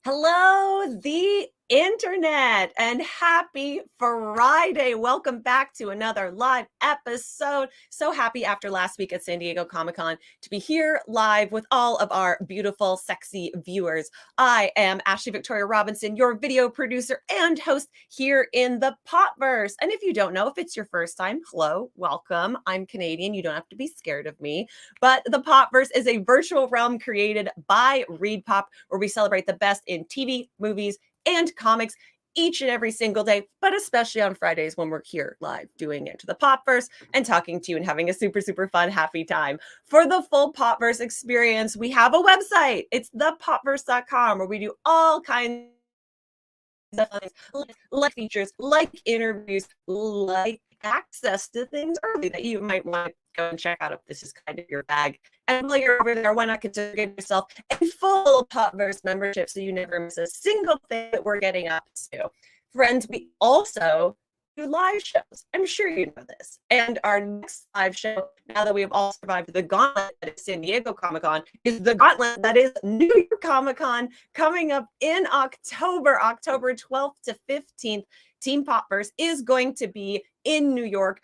Hello, the internet, and happy Friday. Welcome back to another live episode. So happy after last week at San Diego Comic-Con to be here live with all of our beautiful, sexy viewers. I am Ashley Victoria Robinson, your video producer and host here in the Popverse. And if you don't know, if it's your first time, hello, welcome. I'm Canadian. You don't have to be scared of me. But the Popverse is a virtual realm created by Read Pop, where we celebrate the best in TV, movies, and comics each and every single day, but especially on Fridays when we're here live doing Into the Popverse and talking to you and having a super, super fun, happy time. For the full Popverse experience, we have a website. It's thepopverse.com, where we do all kinds of things, like features, like interviews, like access to things early that you might want to go and check out if this is kind of your bag. And while you're over there, why not consider getting yourself a full Popverse membership so you never miss a single thing that we're getting up to. Friends, we also do live shows. I'm sure you know this. And our next live show, now that we have all survived the gauntlet that is San Diego Comic-Con, is the gauntlet that is New York Comic-Con, coming up in October 12th to 15th. Team Popverse is going to be in New York.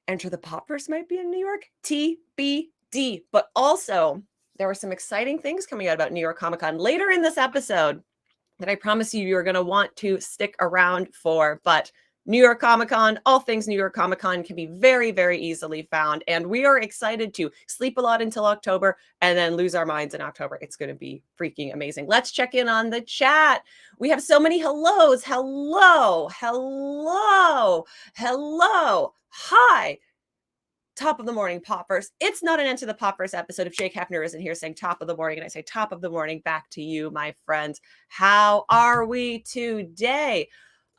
Enter the Popverse might be in New York, TBD. But also, there are some exciting things coming out about New York Comic-Con later in this episode that I promise you're going to want to stick around for. But New York Comic-Con, all things New York Comic-Con can be very, very easily found. And we are excited to sleep a lot until October and then lose our minds in October. It's going to be freaking amazing. Let's check in on the chat. We have so many hellos. Hello, hello, hello. Hi. Top of the morning, Popverse. It's not an Enter the Popverse episode if Jake Hefner isn't here saying top of the morning. And I say top of the morning back to you, my friends. How are we today?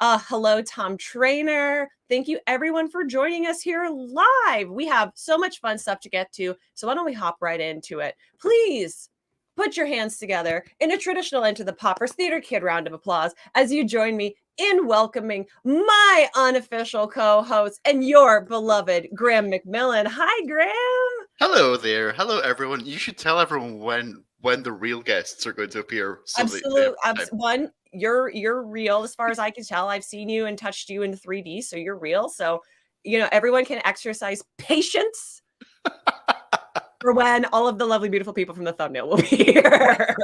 Hello, Tom Trainer. Thank you, everyone, for joining us here live. We have so much fun stuff to get to. So why don't we hop right into it? Please put your hands together in a traditional Enter the Popverse Theater Kid round of applause as you join me in welcoming my unofficial co-host and your beloved Graham McMillan. Hi, Graham. Hello there. Hello, everyone. You should tell everyone when the real guests are going to appear. Absolutely. One, you're real as far as I can tell. I've seen you and touched you in 3D, so you're real. So, everyone can exercise patience for when all of the lovely, beautiful people from the thumbnail will be here.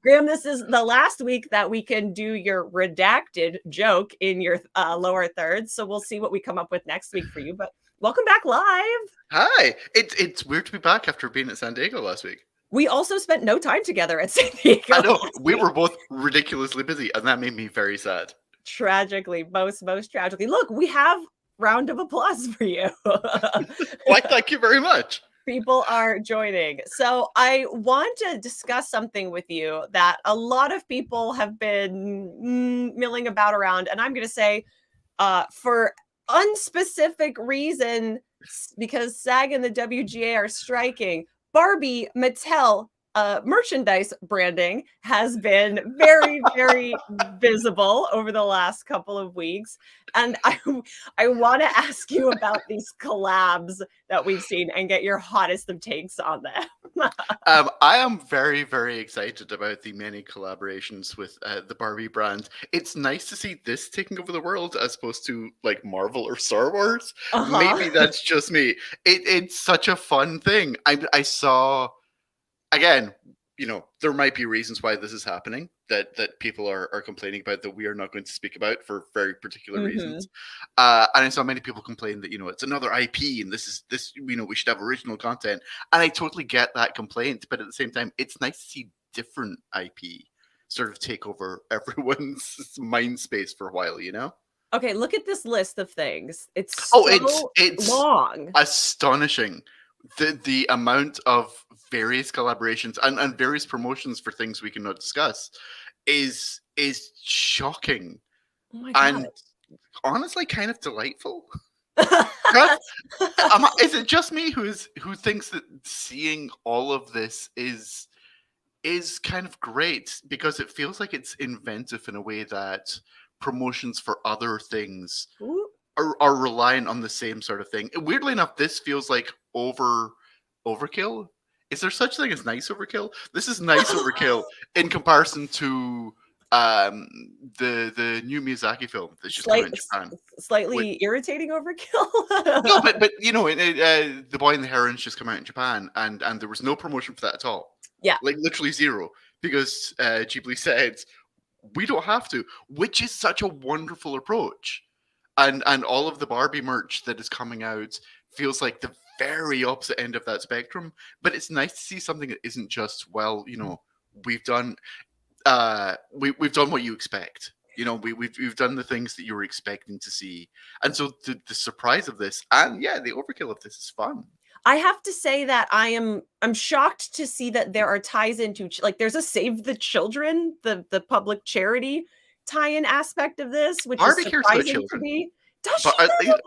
Graham, this is the last week that we can do your redacted joke in your lower third. So we'll see what we come up with next week for you. But welcome back live. Hi. It's weird to be back after being at San Diego last week. We also spent no time together at San Diego. I know. We were both ridiculously busy, and that made me very sad. Tragically, most tragically. Look, we have round of applause for you. Why, thank you very much. People are joining. So I want to discuss something with you that a lot of people have been milling about around. And I'm going to say for unspecific reason, because SAG and the WGA are striking, Barbie Mattel merchandise branding has been very, very visible over the last couple of weeks. And I want to ask you about these collabs that we've seen and get your hottest of takes on them. I am very, very excited about the many collaborations with the Barbie brand. It's nice to see this taking over the world as opposed to like Marvel or Star Wars. Maybe that's just me. It's such a fun thing. I saw, again, there might be reasons why this is happening that people are complaining about that we are not going to speak about for very particular reasons. And I saw many people complain that, it's another IP and this, we should have original content. And I totally get that complaint. But at the same time, it's nice to see different IP sort of take over everyone's mind space for a while, Okay, look at this list of things. It's it's long. Astonishing. The amount of various collaborations and various promotions for things we cannot discuss is shocking. Oh my God. And honestly kind of delightful. Is it just me who thinks that seeing all of this is kind of great because it feels like it's inventive in a way that promotions for other things are reliant on the same sort of thing. Weirdly enough, this feels like overkill Is there such thing as nice overkill? This is nice overkill in comparison to um the new Miyazaki film that's just come out Slight, in Japan. slightly irritating overkill. No, but you know, the Boy and the Heron's just come out in Japan, and there was no promotion for that at all. Yeah. Like literally zero, because Ghibli said we don't have to, which is such a wonderful approach. And all of the Barbie merch that is coming out feels like the very opposite end of that spectrum. But it's nice to see something that isn't just, well, you know, we've done we've done what you expect. You know, we've done the things that you were expecting to see, and so the surprise of this, and yeah, the overkill of this is fun. I have to say that I'm shocked to see that there are ties into like there's a Save the Children, the public charity tie-in aspect of this, which is Barbie cares about surprising to children, me. Does she but though?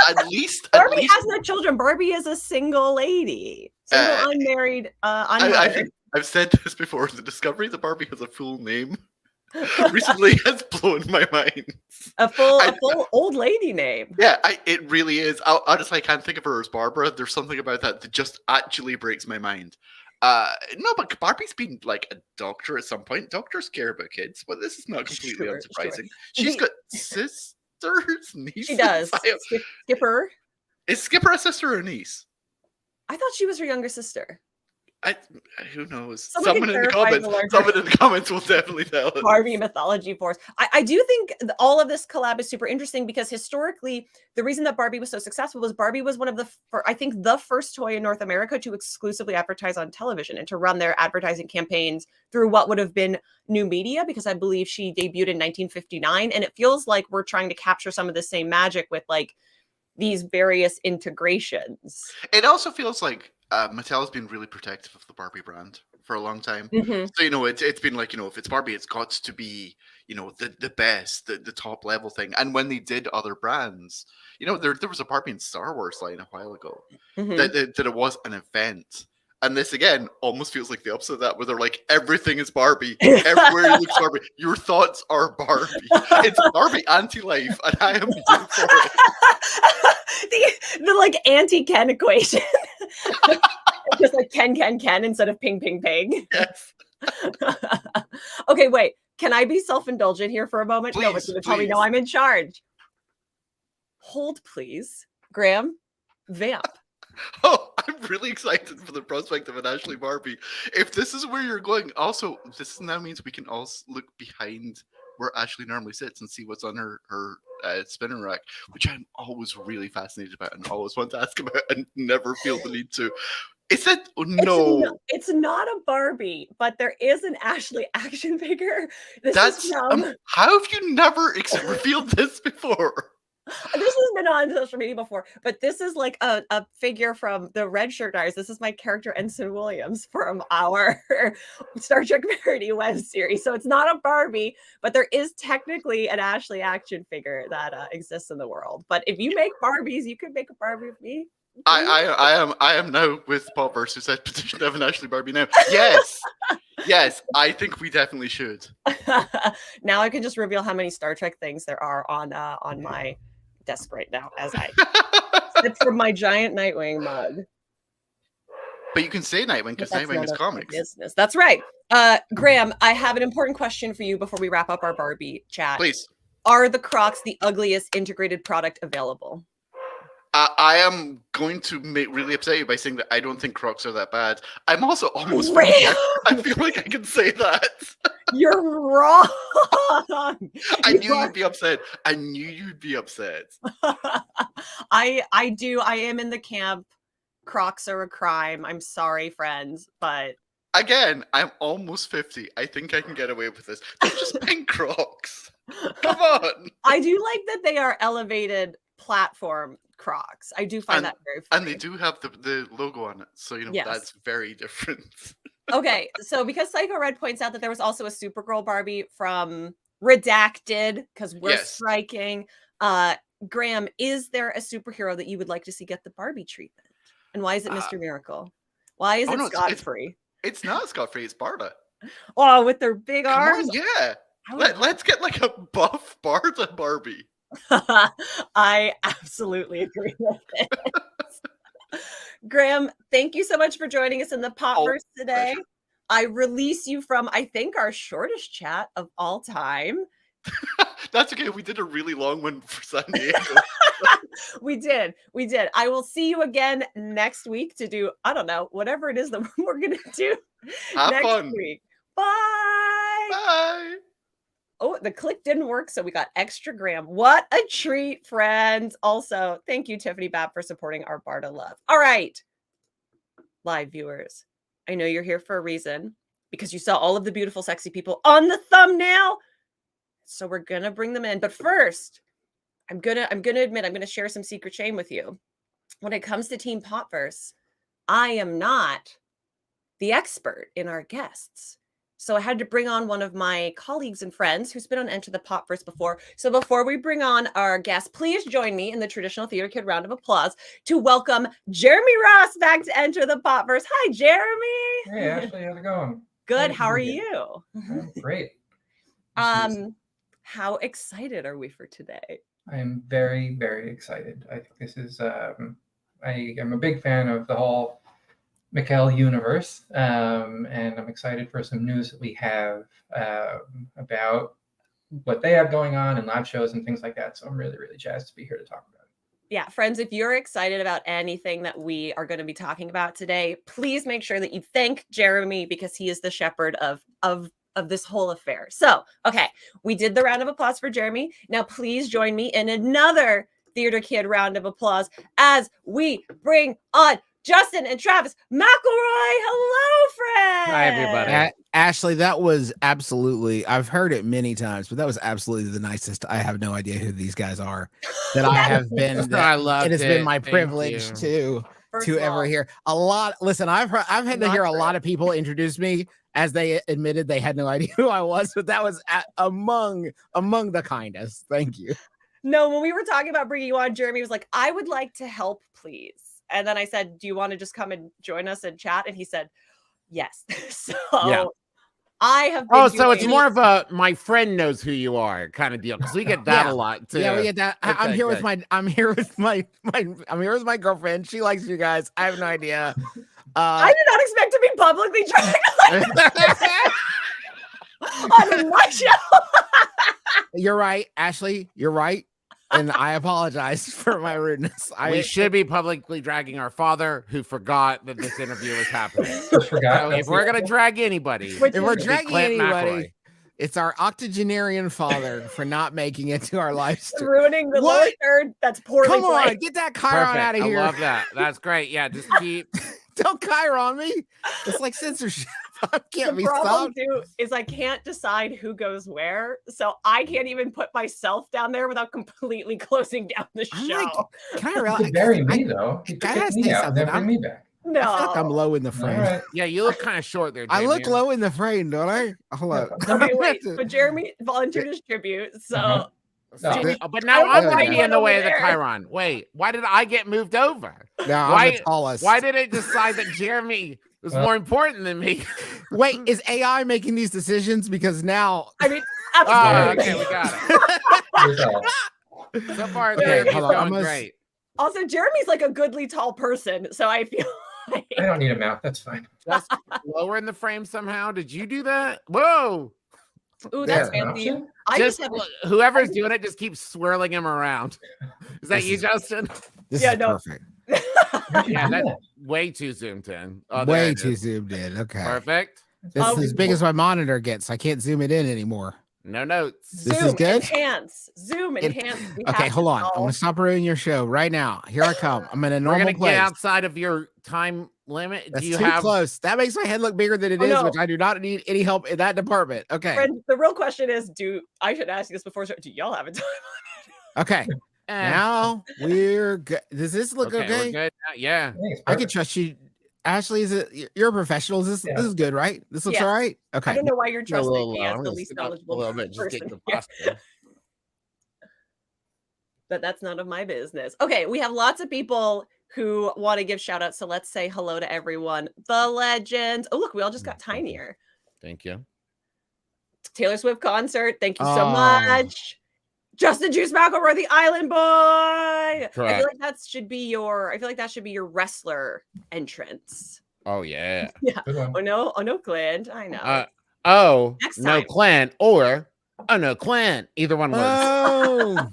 at least Barbie has no children. Barbie is a single lady, single uh, unmarried, I unmarried. think I've said this before. The discovery that Barbie has a full name recently has blown my mind. A full old lady name. Yeah, it really is. Honestly, I can't think of her as Barbara. There's something about that that just actually breaks my mind. No, but Barbie's been like a doctor at some point. Doctors care about kids, but this is not completely Sure, unsurprising. sure. She's got sisters, nieces. She does. Skipper. Is Skipper a sister or a niece? I thought she was her younger sister. Who knows? Someone in the comments will definitely tell us. Barbie mythology force. I do think all of this collab is super interesting because historically, the reason that Barbie was so successful was Barbie was one of I think the first toy in North America to exclusively advertise on television and to run their advertising campaigns through what would have been new media, because I believe she debuted in 1959. And it feels like we're trying to capture some of the same magic with like these various integrations. It also feels like Mattel has been really protective of the Barbie brand for a long time. Mm-hmm. So, you know, it's been like, you know, if it's Barbie, it's got to be, you know, the best, the top level thing. And when they did other brands, you know, there was a Barbie and Star Wars line a while ago that it was an event. And this, again, almost feels like the opposite of that, where they're like, everything is Barbie. Everywhere you look Barbie. Your thoughts are Barbie. It's Barbie anti-life, and I am here for it. the like anti-Ken equation. Just like Ken instead of ping. Yes. Okay, wait. Can I be self-indulgent here for a moment? Please, no, but you tell me, no, I'm in charge. Hold, please. Graham, vamp. Oh, I'm really excited for the prospect of an Ashley Barbie. If this is where you're going, also, this now means we can also look behind where Ashley normally sits and see what's on her spinner rack, which I'm always really fascinated about and always want to ask about and never feel the need to. Is it? No. It's not a Barbie, but there is an Ashley action figure. That's how have you never revealed this before? This has been on social media before, but this is like a figure from the Red Shirt Guys. This is my character Ensign Williams from our Star Trek Parody web series. So it's not a Barbie, but there is technically an Ashley action figure that exists in the world. But if you make Barbies, you could make a Barbie with me. I am now with Popverse, who said petition to have an Ashley Barbie now. Yes, I think we definitely should. Now I can just reveal how many Star Trek things there are on my desk right now as I sip from my giant Nightwing mug. But you can say Nightwing because Nightwing is comics. Business. That's right. Graham, I have an important question for you before we wrap up our Barbie chat. Please. Are the Crocs the ugliest integrated product available? I am going to really upset you by saying that I don't think Crocs are that bad. I'm also almost I feel like I can say that. You're wrong. I knew you'd be upset. I knew you'd be upset. I do. I am in the camp. Crocs are a crime. I'm sorry, friends, but again, I'm almost 50. I think I can get away with this. They're just pink Crocs. Come on. I do like that they are elevated platform Crocs. I do find that very funny. And they do have the logo on it. So, you know, that's very different. Okay, so because Psycho Red points out that there was also a Supergirl Barbie from Redacted, because we're striking. Graham, is there a superhero that you would like to see get the Barbie treatment? And why is it Mr. Miracle? Why is it Scott-free? It's not Scott-free, it's Barda. Oh, with their big arms? Yeah. Let's get like a buff Barda Barbie. I absolutely agree with it. Graham, thank you so much for joining us in the Popverse today. Pleasure. I release you from, I think, our shortest chat of all time. That's okay. We did a really long one for San Diego. We did. I will see you again next week to do, I don't know, whatever it is that we're going to do Have next fun. week. Bye. Bye. Oh, the click didn't work, so we got extra Graham. What a treat, friends. Also, thank you, Tiffany Babb, for supporting our Barda Love. All right, live viewers, I know you're here for a reason because you saw all of the beautiful, sexy people on the thumbnail. So we're going to bring them in. But first, I'm gonna admit, I'm gonna share some secret shame with you. When it comes to Team Popverse, I am not the expert in our guests. So I had to bring on one of my colleagues and friends who's been on Enter the Popverse before. So before we bring on our guest, please join me in the traditional Theater Kid round of applause to welcome Jeremy Ross back to Enter the Popverse. Hi, Jeremy. Hey, Ashley, how's it going? Good. How are you? I'm great. How excited are we for today? I am very, very excited. I think this is, I am a big fan of the whole McEl universe, and I'm excited for some news that we have about what they have going on and live shows and things like that. So I'm really, really jazzed to be here to talk about it. Yeah, friends, if you're excited about anything that we are going to be talking about today, please make sure that you thank Jeremy because he is the shepherd of this whole affair. So, okay, we did the round of applause for Jeremy. Now, please join me in another Theater Kid round of applause as we bring on Justin and Travis McElroy. Hello, friends. Hi, everybody. Ashley, that was absolutely, I've heard it many times, but that was absolutely the nicest. I have no idea who these guys are that I have been. I love it. It has been my privilege to ever hear a lot. Listen, I've had to hear a lot of people introduce me as they admitted they had no idea who I was, but that was among the kindest. Thank you. No, when we were talking about bringing you on, Jeremy was like, I would like to help, please. And then I said, do you want to just come and join us and chat? And he said, yes. So yeah. I have been so it's more of a my friend knows who you are kind of deal, because we get that a lot too. Yeah, we get that. Okay, I'm here with my girlfriend. She likes you guys. I have no idea. I did not expect to be publicly dragged on my show. You're right, Ashley. You're right. And I apologize for my rudeness. We should be publicly dragging our father, who forgot that this interview was happening. Forgot. So if we're gonna drag anybody, if we're dragging anybody, it's our octogenarian father for not making it to our live stream. Ruining the lower third. That's poorly Come on, played. get that Chiron out of here. I love that. That's great. Yeah, just keep. Don't Chiron me. It's like censorship. I can't be stopped. The problem too is I can't decide who goes where, so I can't even put myself down there without completely closing down the show. Can I realize? Bury me though. You gotta me out, then bring me back. No, I feel like I'm low in the frame. Right. Yeah, you look kind of short there, Jamie. I look low in the frame, don't I? Hold on. Okay, wait. But Jeremy volunteered his tribute, so. But now I'm going to be in the way of the Chiron. Wait, why did I get moved over? No, I'm the tallest. Why did it decide that Jeremy was more important than me? Wait, is AI making these decisions? Because now, I mean, absolutely. Okay, we got it. So far, Jeremy's going great. Also, Jeremy's like a goodly tall person, so I feel like I don't need a mouth. That's fine. Just lower in the frame somehow. Did you do that? Whoa. Ooh, that's fancy. Whoever's doing it just keeps swirling him around. Is that you, Justin? This is perfect. Yeah, that's way too zoomed in. Way too zoomed in. Okay. Perfect. This is as big as my monitor gets. I can't zoom it in anymore. No notes. This is good. Zoom enhance. Okay, hold on. I'm gonna stop ruining your show right now. Here I come. I'm in a normal place. Get outside of your time limit. That's too close. That makes my head look bigger than it is, which I do not need any help in that department. Okay. Friend, the real question is, I should ask you this before. Do y'all have a time limit? Okay. Now we're good. Does this look okay? We're good. Yeah. I can trust you. Ashley, you're a professional. This is good, right? This looks all right. Okay. I don't know why you're trusting me as the least knowledgeable person. But that's none of my business. Okay, we have lots of people who want to give shout outs. So let's say hello to everyone. The legends. Oh, look, we all just got tinier. Thank you. Taylor Swift concert. Thank you so much. Justin Juice McElroy, the Island Boy. I feel Correct. like that should be your wrestler entrance. Oh yeah. Yeah. Good one. Oh no, Clint. I know. Next No time. Clint or no Clint. Either one was. Oh,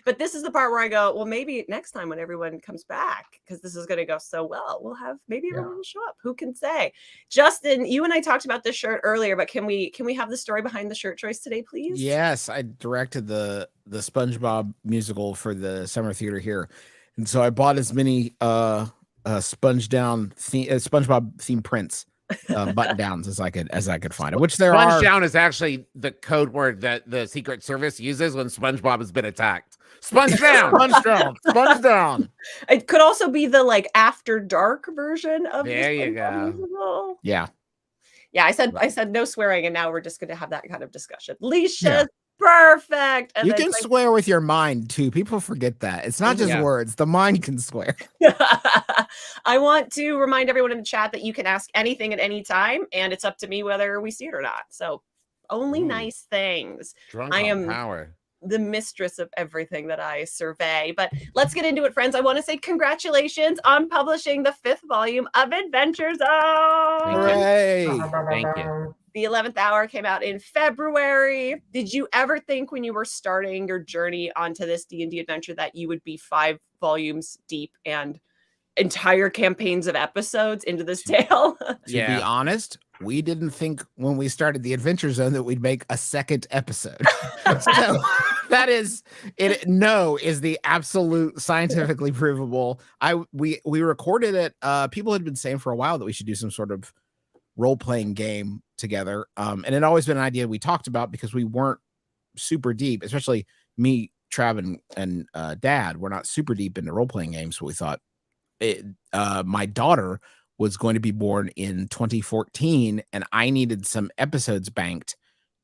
But this is the part where I go, well, maybe next time when everyone comes back, because this is going to go so well, we'll have maybe everyone will show up. Who can say? Justin, you and I talked about this shirt earlier, but can we have the story behind the shirt choice today, please? yes. I directed the SpongeBob musical for the summer theater here, and so I bought as many SpongeBob themed prints, button downs as I could find it. Which there Sponge are. down is actually the code word that the Secret Service uses when SpongeBob has been attacked. Sponge down. Sponge down. Sponge down. It could also be the like after dark version of There the you SpongeBob go. musical. Yeah. Yeah, I said no swearing, and now we're just going to have that kind of discussion. Leisha's perfect. And You then can like, swear with your mind too. People forget that. It's not just Yeah. words. The mind can swear. I want to remind everyone in the chat that you can ask anything at any time, and it's up to me whether we see it or not. So only nice things. Drunk I on am power. the mistress of everything that I survey. But let's get into it, friends. I want to say congratulations on publishing the 5th volume of Adventure Zone. Hooray. Thank you. The 11th hour came out in February. Did you ever think when you were starting your journey onto this D&D adventure that you would be 5 volumes deep and entire campaigns of episodes into this tale? To be honest, we didn't think when we started the Adventure Zone that we'd make a second episode. So that is it. No is the absolute scientifically provable. We recorded it. People had been saying for a while that we should do some sort of role-playing game together. And it always been an idea we talked about because we weren't super deep, especially me, Trav, and Dad. We're not super deep into role-playing games. So we thought my daughter was going to be born in 2014, and I needed some episodes banked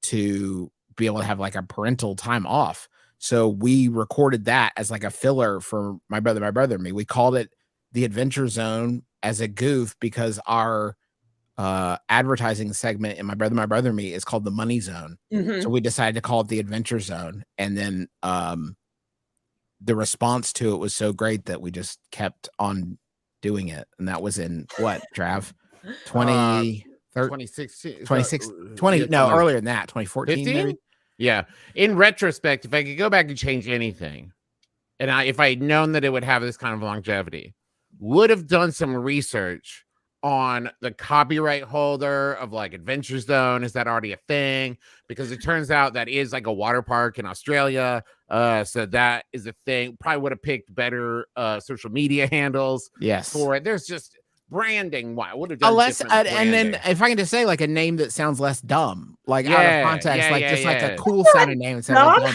to be able to have like a parental time off. So we recorded that as like a filler for My Brother and Me. We called it the Adventure Zone as a goof because our advertising segment in My Brother and Me is called the Money Zone. So we decided to call it the Adventure Zone, and then the response to it was so great that we just kept on doing it. And that was in what, Trav? 2016. 20 no, earlier than that, 2014 maybe. Yeah. In retrospect, if I could go back and change anything, and if I had known that it would have this kind of longevity, would have done some research on the copyright holder of like Adventure Zone. Is that already a thing? Because it turns out that is like a water park in Australia. So that is a thing. Probably would have picked better social media handles for it. There's just branding. Why would have done and then if I can just say like a name that sounds less dumb, like out of context, like a cool sounding name instead of like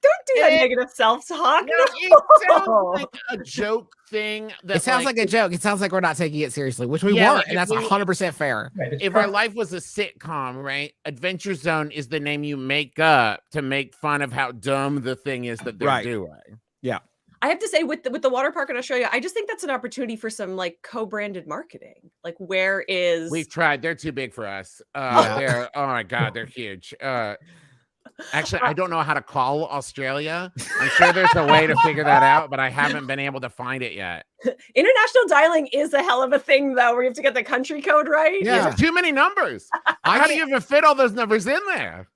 Don't do that negative self-talk. No, it sounds like a joke thing. It sounds like a joke. It sounds like we're not taking it seriously, which we weren't, and that's 100% fair. If our life was a sitcom, right? Adventure Zone is the name you make up to make fun of how dumb the thing is that they're doing. Yeah. I have to say, with the water park in Australia, I just think that's an opportunity for some like co-branded marketing. Like, where is we've tried? They're too big for us. They're oh my god, they're huge. Actually, I don't know how to call Australia. I'm sure there's a way to figure that out, but I haven't been able to find it yet. International dialing is a hell of a thing, though, where you have to get the country code right. Yeah, there's too many numbers. How do you even fit all those numbers in there?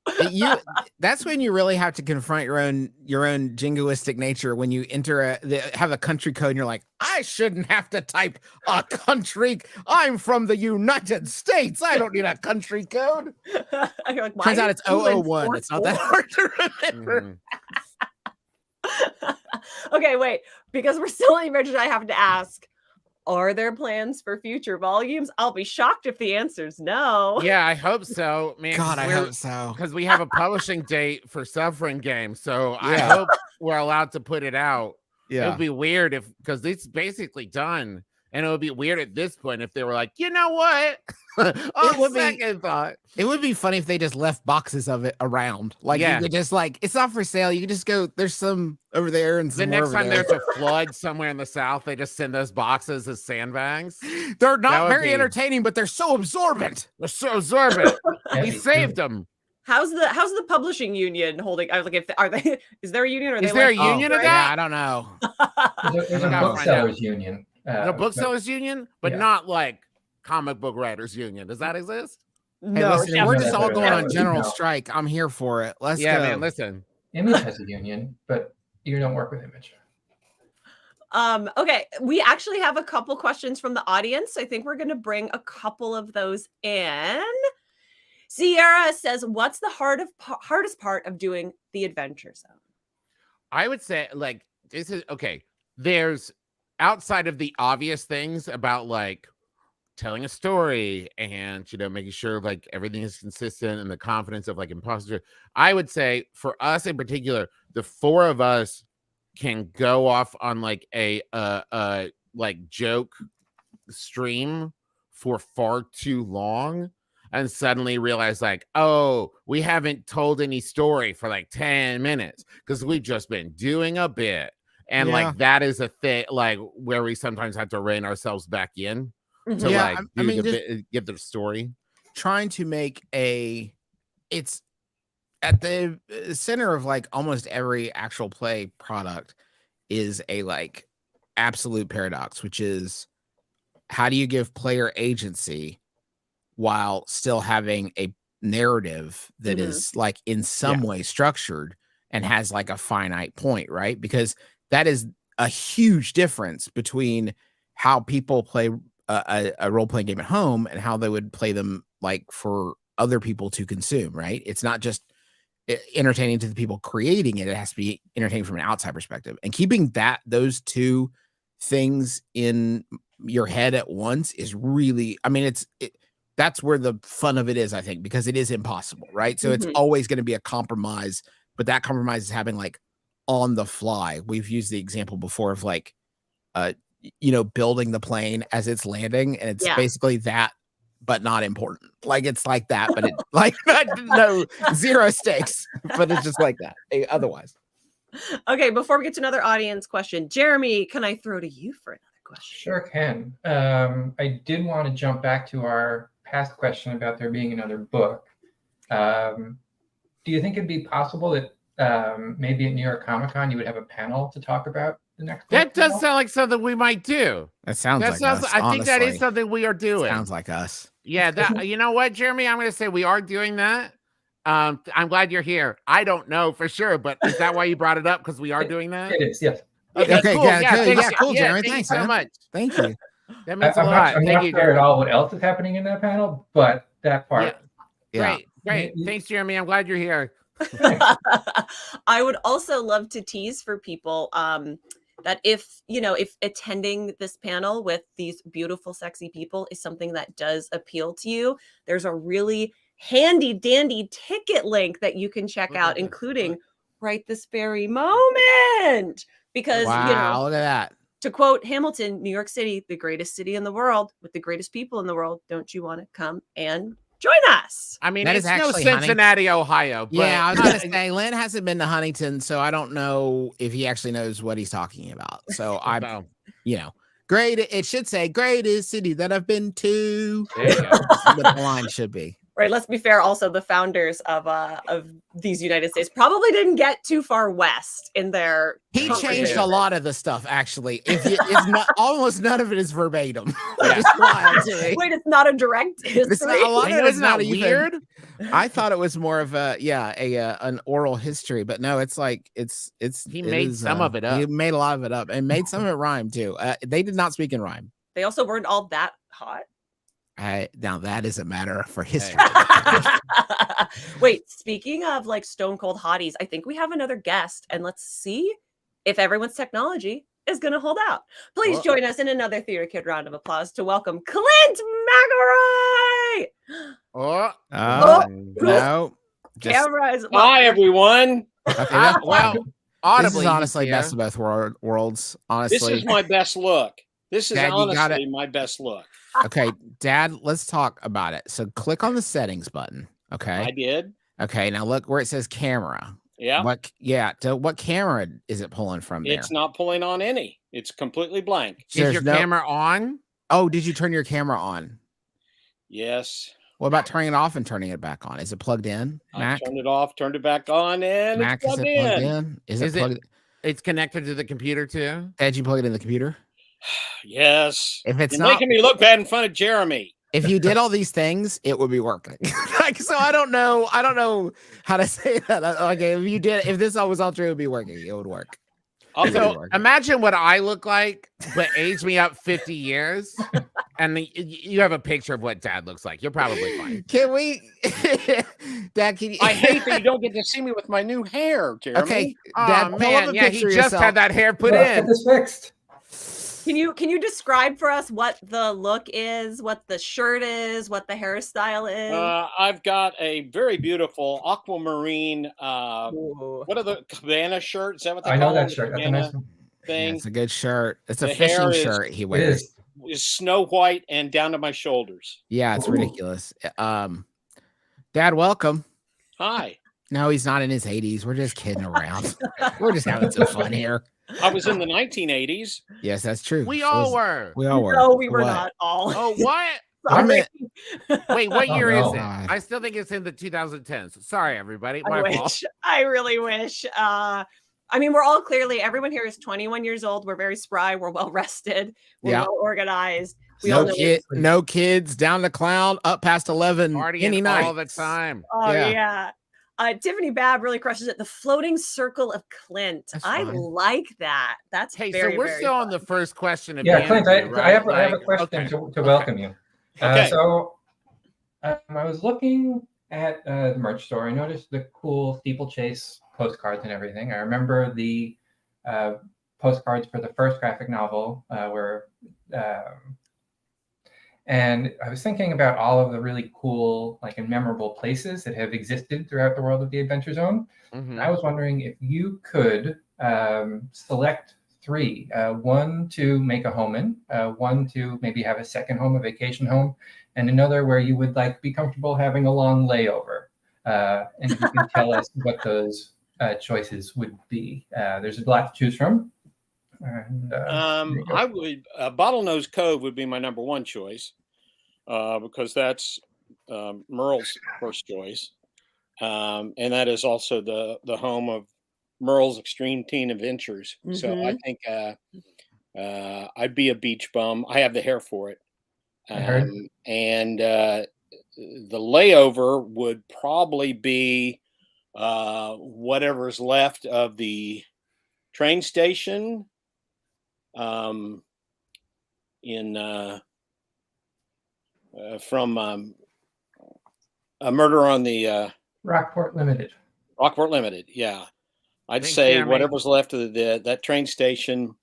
That's when you really have to confront your own jingoistic nature when you enter have a country code and you're like, I shouldn't have to type a country. I'm from the United States. I don't need a country code. Like, turns out it's 001. It's not that hard to remember. Okay, wait, because we're still in Adventure, I have to ask, are there plans for future volumes? I'll be shocked if the answer's no. Yeah, I hope so, man. God, I hope so. Because we have a publishing date for Suffering Game, so I hope we're allowed to put it out. Yeah, it would be weird because it's basically done, and it would be weird at this point if they were like, you know what? Second thought, it would be funny if they just left boxes of it around. Like you could just like, it's not for sale. You could just go. There's some over there, and some the next time there. there's a flood somewhere in the south, they just send those boxes as sandbags. They're not very entertaining, but they're so absorbent. They're so absorbent. We saved them. How's the publishing union holding? I was like, is there a union? Or are Is they there like, a union of Yeah, that? I don't know. There's a gotta find out. booksellers union. The booksellers union, but yeah. not like comic book writers union. Does that exist? Hey, no, listen, we're just all going on No. general strike. I'm here for it. Let's Yeah, go. man. Listen. Image has a union, but you don't work with Image. Okay, we actually have a couple questions from the audience. I think we're going to bring a couple of those in. Sierra says, what's the hardest part of doing the Adventure Zone? I would say, like, this is okay. There's outside of the obvious things about like telling a story and, you know, making sure like everything is consistent and the confidence of like imposter. I would say for us in particular, the four of us can go off on like a like joke stream for far too long and suddenly realize like, oh, we haven't told any story for like 10 minutes because we've just been doing a bit. And like that is a thing like where we sometimes have to rein ourselves back in to like give the story. Trying to make it's at the center of like almost every actual play product is a like absolute paradox, which is how do you give player agency while still having a narrative that is like in some way structured and has like a finite point, right? Because that is a huge difference between how people play a role-playing game at home and how they would play them like for other people to consume, right? It's not just entertaining to the people creating it. It has to be entertaining from an outside perspective. And keeping those two things in your head at once is really, I mean, that's where the fun of it is, I think, because it is impossible, right? So it's always going to be a compromise, but that compromise is happening like on the fly. We've used the example before of like, you know, building the plane as it's landing, and it's basically that, but not important. Like it's like that, but it like no zero stakes, but it's just like that. Otherwise. Okay, before we get to another audience question, Jeremy, can I throw to you for another question? Sure can. I did want to jump back to our past question about there being another book. Do you think it'd be possible that maybe at New York Comic Con you would have a panel to talk about the next book? That does sound like something we might do. That sounds like us. I think that is something we are doing. Sounds like us. Yeah, that you know what, Jeremy? I'm going to say we are doing that. I'm glad you're here. I don't know for sure, but is that why you brought it up? Because we are doing that? It is, yes. Okay, cool. Yeah, cool, Jeremy. Thank Thanks you so man. much. Thank you. That means a lot. I'm Thank not you, sure Jeremy. at all what else is happening in that panel, but that part. Yeah. Great. Thanks, Jeremy. I'm glad you're here. I would also love to tease for people that if attending this panel with these beautiful, sexy people is something that does appeal to you, there's a really handy dandy ticket link that you can check out, including right this very moment. Because look at that. To quote Hamilton, New York City, the greatest city in the world with the greatest people in the world. Don't you want to come and join us? I mean, That it's is no actually Cincinnati, Ohio. But Yeah, I was going to say, Lynn hasn't been to Huntington, so I don't know if he actually knows what he's talking about. So I'm, great. It should say greatest city that I've been to. There you go. That's what the line should be. Right. Let's be fair. Also, the founders of these United States probably didn't get too far west in their. He changed a lot of the stuff. Actually, it's not almost none of it is verbatim. Which is wild to me. Wait, it's not a direct history. It's not, a lot of it is not weird. I thought it was more of an oral history, but no, it's like it's. He made some of it up. He made a lot of it up and made some of it rhyme too. They did not speak in rhyme. They also weren't all that hot. Now that is a matter for history. Wait, speaking of like stone cold hotties, I think we have another guest, and let's see if everyone's technology is going to hold out. Please join us in another Theater Kid round of applause to welcome Clint McElroy. No. Cameras. Hi, everyone. Okay, audibly, this is honestly best of both worlds. Honestly, This is my best look. This is Dad, honestly my best look. Okay, Dad, let's talk about it. So click on the settings button. Okay. I did. Okay, now look where it says camera. Yeah. What camera is it pulling from there? It's not pulling on any. It's completely blank. Is your camera on? Oh, did you turn your camera on? Yes. What about turning it off and turning it back on? Is it plugged in, I Mac? turned it off, turned it back on, and Mac, it's is plugged it plugged in. in? Is it plugged? It's connected to the computer too. Did you plug it in the computer? Yes. If it's You're not, making me look bad in front of Jeremy. if you did all these things, it would be working. Like, so I don't know how to say that. Okay, if this all was all true, it would be working. It would work. So imagine what I look like, but age me up 50 years, and you have a picture of what Dad looks like. You're probably fine. Can we, Dad? Can you? I hate that you don't get to see me with my new hair, Jeremy. Okay, Dad, pull man, up a yeah, he picture just yourself. had that hair put Let's in. get this fixed. Can you describe for us what the look is, what the shirt is, what the hairstyle is? I've got a very beautiful aquamarine. Ooh. What are the cabana shirts? Is that what they I call know them? that shirt. That's a Cabana nice one. Yeah, thing it's a good shirt. It's a The fishing hair is- shirt he It wears. is. is Snow White and down to my shoulders. Yeah, it's Ooh. ridiculous. Dad, welcome. Hi. No, he's not in his 80s. We're just kidding around. We're just having some fun here. I was in the 1980s. Yes, that's true. We So all is- were. We all were. No, we were What? not all. Oh, what? I Sorry. meant- Wait, what Oh, year is no. it? God. I still think it's in the 2010s. Sorry, everybody. I My fault. wish. I really wish. I mean, we're all clearly, everyone here is 21 years old. We're very spry. We're well rested. We're Yeah. well organized. We all know No kids, down the clown, up past 11 any Partying night. all the time. Oh, Yeah. yeah. Tiffany Babb really crushes it. The floating circle of Clint. That's I fine. like that. That's Hey, very, so we're very still on fun. the first question of Yeah, the Clint, interview, I have right? a question Okay. to welcome you. Okay. So I was looking at the merch store. I noticed the cool steeplechase postcards and everything. I remember the postcards for the first graphic novel and I was thinking about all of the really cool, like, and memorable places that have existed throughout the world of the Adventure Zone. Mhm. I was wondering if you could select three, one to make a home in, one to maybe have a second home, a vacation home, and another where you would like be comfortable having a long layover. And if you could tell us what those choices would be. There's a lot to choose from. And, there you go. I would Bottlenose Cove would be my number one choice because that's Merle's first choice, and that is also the home of Merle's Extreme Teen Adventures. So I think I'd be a beach bum. I have the hair for it, I heard. and the layover would probably be whatever's left of the train station. From a murder on the Rockport Limited. Rockport Limited. Yeah, I'd Thanks, say Jeremy. whatever's left of that train station,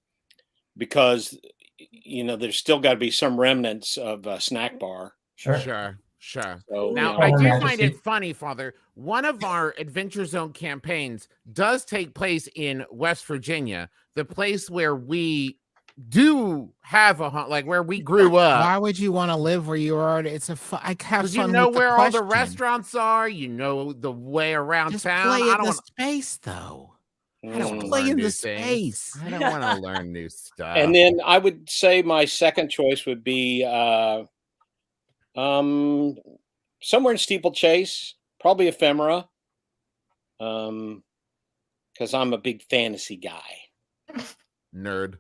because there's still got to be some remnants of a snack bar. Sure. Sure. So Now, Her I do Majesty. find it funny, Father. One of our Adventure Zone campaigns does take place in West Virginia, the place where we do have a hunt, like where we grew up. Why would you want to live where you are? It's a fun. I have Because fun you know with the where all the question. restaurants are, you know the way around Just town. play I in don't the want space, though. I don't wanna Play learn in new the things. space. I don't want to learn new stuff. And then I would say my second choice would be somewhere in Steeplechase, probably Ephemera, because I'm a big fantasy guy. Nerd.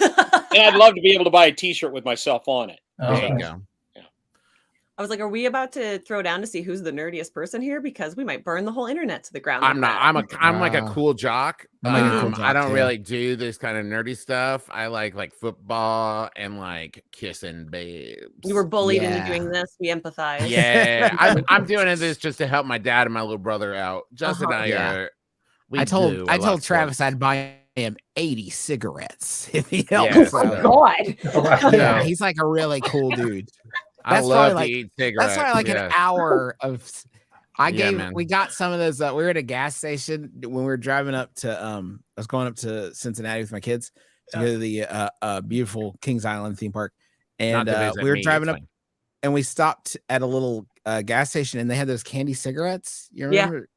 And I'd love to be able to buy a T-shirt with myself on it. Oh, There you nice. go. I was like, are we about to throw down to see who's the nerdiest person here? Because we might burn the whole internet to the ground. I'm with not. that. I'm like a Wow. cool jock. I'm like a cool I jock, don't too. really do this kind of nerdy stuff. I like football and like kissing babes. We were bullied into Yeah. doing this. We empathize. Yeah, I'm doing this just to help my dad and my little brother out. Justin and I Yeah. are. I told do a lot told of Travis sports. I'd buy him 80 cigarettes if he helped. Yes. Oh So- God. Yeah, No. he's like a really cool dude. I That's love why, to eat cigarettes. That's why like yeah. an hour of Yeah, man. we got some of those. We were at a gas station when we were driving up to I was going up to Cincinnati with my kids to go to the beautiful Kings Island theme park, and Not to visit we were me, driving it's up fine. and we stopped at a little gas station and they had those candy cigarettes. You Yeah. remember?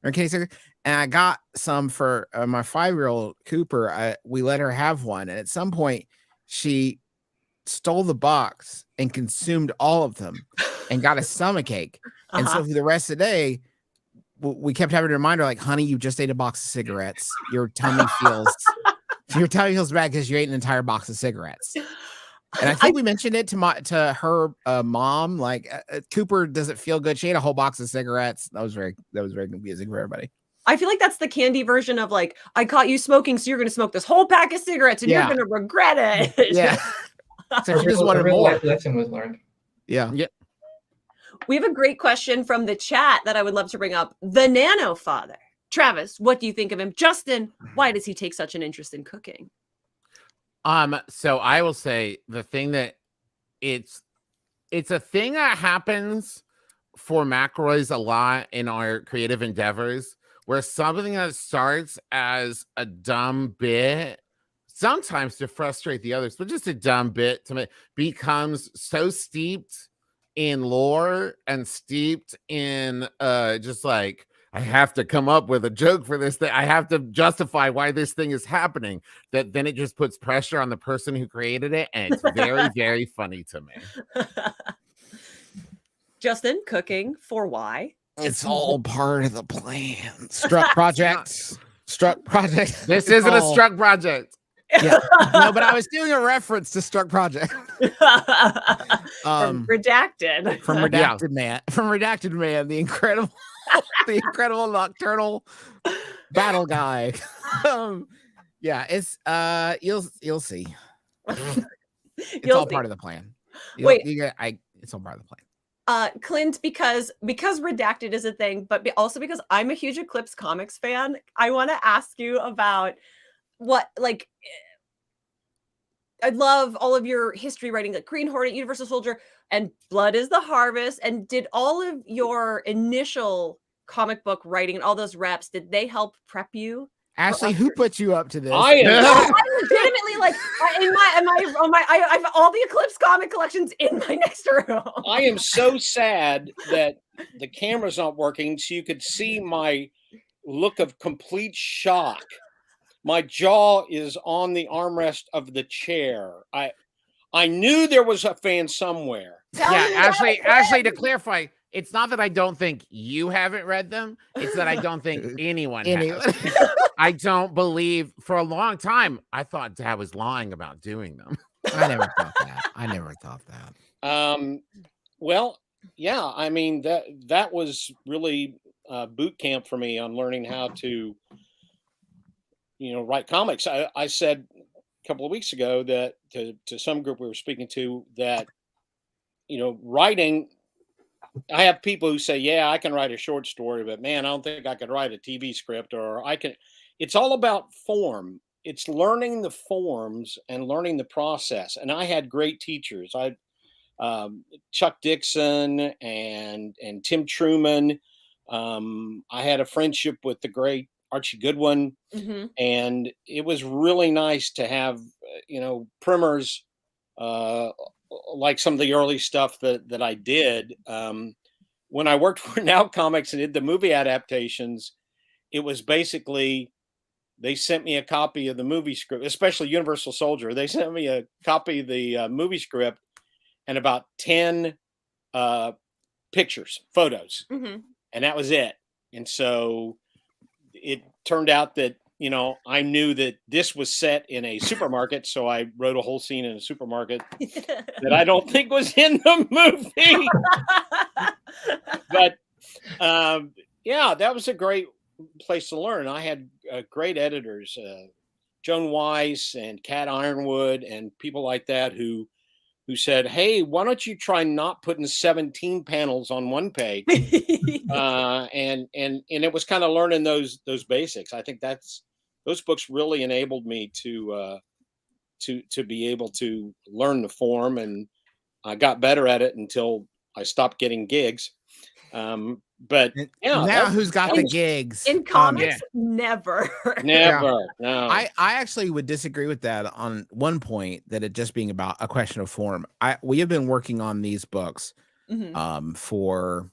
Remember candy cigarettes? And I got some for my 5-year-old Cooper. We let her have one, and at some point she stole the box and consumed all of them. and got a stomachache. And so for the rest of the day, we kept having to remind her, like, honey, you just ate a box of cigarettes. Your tummy feels bad because you ate an entire box of cigarettes. And I think we mentioned it to her mom, like, Cooper doesn't feel good. She ate a whole box of cigarettes. That was very confusing for everybody. I feel like that's the candy version of, like, I caught you smoking, so you're going to smoke this whole pack of cigarettes and you're going to regret it. Yeah. So she just wanted more. Life lesson was learned. Yeah. We have a great question from the chat that I would love to bring up. The Nano Father. Travis, what do you think of him? Justin, why does he take such an interest in cooking? So I will say the thing that it's a thing that happens for McElroys a lot in our creative endeavors, where something that starts as a dumb bit, sometimes to frustrate the others, but just a dumb bit to me, becomes so steeped in lore and steeped in just like, I have to come up with a joke for this thing. I have to justify why this thing is happening. That then it just puts pressure on the person who created it, and it's very, very funny to me. Justin, cooking for why? It's all part of the plan. Struck project. This isn't a Struck project. Yeah. No, but I was doing a reference to Struck project. From Redacted. From Redacted Man. From Redacted Man, the incredible nocturnal battle guy. Yeah, it's you'll see. It's all part of the plan. It's all part of the plan. Clint, because Redacted is a thing, but also because I'm a huge Eclipse Comics fan, I want to ask you about what, like, I love all of your history writing, like Green Hornet, Universal Soldier, and Blood is the Harvest. And did all of your initial comic book writing and all those reps, did they help prep you? Ashley, who put you up to this? I legitimately, like, I have all the Eclipse comic collections in my next room. I am so sad that the camera's not working, so you could see my look of complete shock. My jaw is on the armrest of the chair. I knew there was a fan somewhere. Ashley, to clarify, it's not that I don't think you haven't read them. It's that I don't think anyone has. I don't believe, for a long time, I thought Dad was lying about doing them. I never thought that. Well, yeah, I mean, that was really boot camp for me on learning how to, write comics. I said a couple of weeks ago that to some group we were speaking to that, writing, I have people who say, yeah, I can write a short story, but man, I don't think I could write a TV script, or it's all about form. It's learning the forms and learning the process. And I had great teachers. Chuck Dixon and Tim Truman. I had a friendship with the great Archie Goodwin. Mm-hmm. And it was really nice to have, primers, like some of the early stuff that I did. When I worked for Now Comics and did the movie adaptations, it was basically, they sent me a copy of the movie script, especially Universal Soldier. They sent me a copy of the movie script and about 10 pictures, photos. Mm-hmm. And that was it. And so it turned out that, I knew that this was set in a supermarket. So I wrote a whole scene in a supermarket that I don't think was in the movie. But yeah, that was a great place to learn. I had great editors, Joan Weiss and Kat Ironwood and people like that who said, hey, why don't you try not putting 17 panels on one page? And it was kind of learning those basics. I think those books really enabled me to be able to learn the form, and I got better at it until I stopped getting gigs. But yeah, now who's got the gigs in comics? Never. No. I actually would disagree with that on one point, that it just being about a question of form. We have been working on these books for,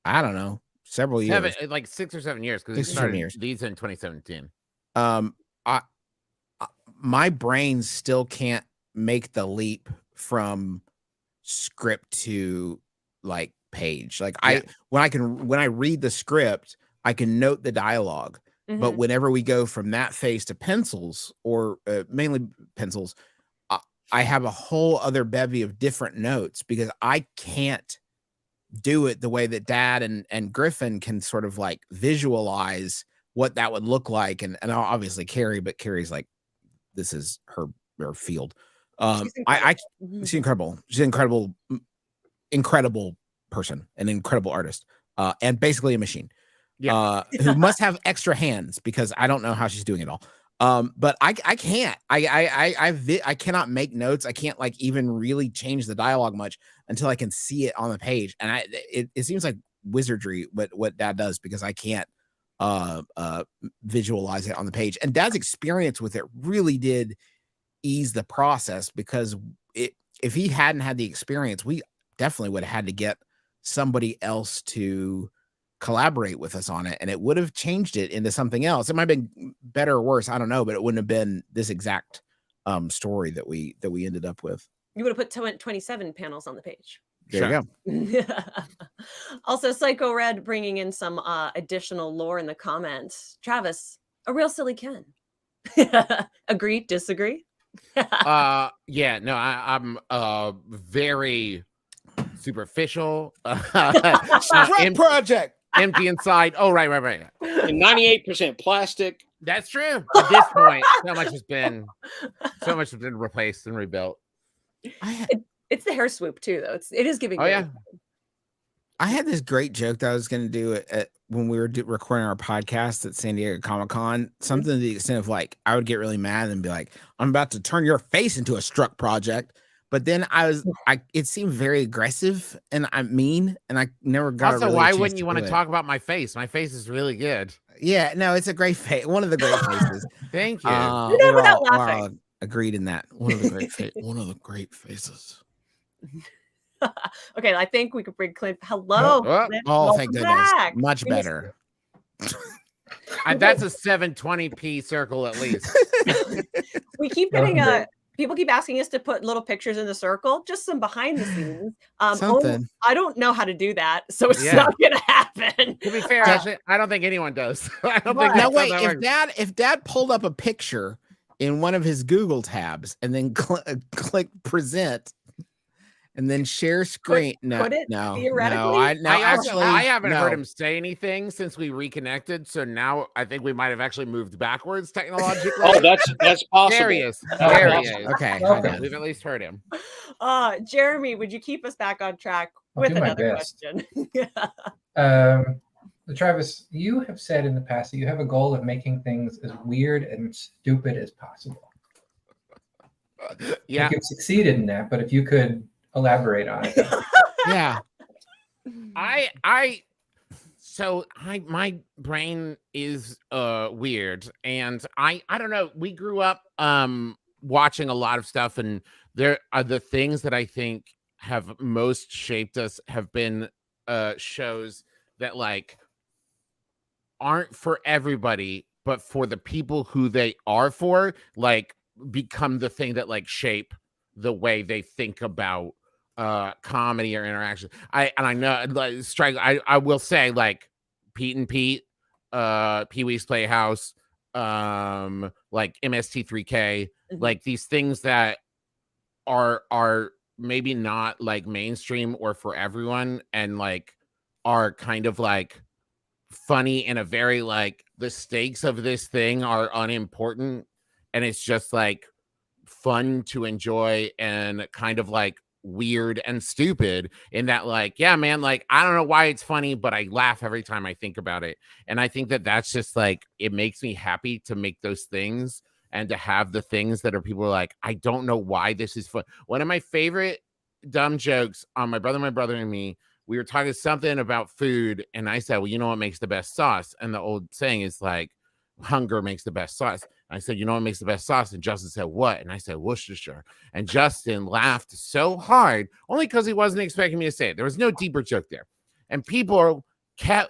I don't know, several years, like 6 or 7 years, because we started these in 2017. My brain still can't make the leap from script to like page. Like when I read the script, I can note the dialogue. But whenever we go from that face to pencils, or mainly pencils, I have a whole other bevy of different notes because I can't do it the way that Dad and Griffin can sort of like visualize what that would look like. And obviously Carrie, but Carrie's like, this is her field. She's incredible. She's an incredible person, an incredible artist, and basically a machine. Who must have extra hands because I don't know how she's doing it all. But I can't. I cannot make notes. I can't like even really change the dialogue much until I can see it on the page. And it seems like wizardry what Dad does because I can't visualize it on the page. And Dad's experience with it really did ease the process because if he hadn't had the experience, we definitely would have had to get somebody else to collaborate with us on it, and it would have changed it into something else. It might have been better or worse, I don't know, but it wouldn't have been this exact story that we ended up with. You would have put 27 panels on the page. There you go. Also, Psycho Red bringing in some additional lore in the comments. Travis, a real silly Ken. Agree, disagree? Yeah, no, I'm very superficial. Project. Empty inside. Oh, right. And 98% plastic. That's true. At this point, so much has been replaced and rebuilt. It's the hair swoop too, though. It is giving. Oh yeah. I had this great joke that I was going to do when we were recording our podcast at San Diego Comic-Con. Something to the extent of like, I would get really mad and be like, "I'm about to turn your face into a struck project." But then it seemed very aggressive and I'm mean, and I never got. Also, why wouldn't you want to talk about my face? My face is really good. Yeah, no, it's a great face. One of the great faces. Thank you. We're all agreed in that. One of the great faces. Okay, I think we could bring Clint. Hello. Clint. Oh, thank goodness. Much better. That's a 720p circle at least. We keep getting people keep asking us to put little pictures in the circle, just some behind the scenes. Something. I don't know how to do that, so it's not gonna happen. To be fair, actually, I don't think anyone does. I don't think. No, wait. If Dad pulled up a picture in one of his Google tabs and then click present and then share screen, I haven't heard him say anything since we reconnected. So now I think we might have actually moved backwards technologically. Oh, that's possible. There he is. Okay. We've at least heard him. Jeremy, would you keep us back on track with another question? Travis, you have said in the past that you have a goal of making things as weird and stupid as possible. Yeah, you've succeeded in that, but if you could elaborate on it. Yeah. My brain is weird, and I don't know. We grew up watching a lot of stuff, and there are the things that I think have most shaped us have been shows that like aren't for everybody, but for the people who they are for, like become the thing that like shape the way they think about comedy or interaction. I know like I will say like Pete and Pete, Pee-wee's Playhouse, like MST3K, like these things that are maybe not like mainstream or for everyone, and like are kind of like funny in a very like the stakes of this thing are unimportant, and it's just like fun to enjoy and kind of like weird and stupid in that like, yeah, man, like I don't know why it's funny, but I laugh every time I think about it. And I think that that's just like, it makes me happy to make those things and to have the things that are people are like, I don't know why this is fun. One of my favorite dumb jokes on My Brother and Me, we were talking something about food, and I said, well, you know what makes the best sauce? And the old saying is like, hunger makes the best sauce. And I said, you know what makes the best sauce? And Justin said, what? And I said, Worcestershire. And Justin laughed so hard, only because he wasn't expecting me to say it. There was no deeper joke there. And people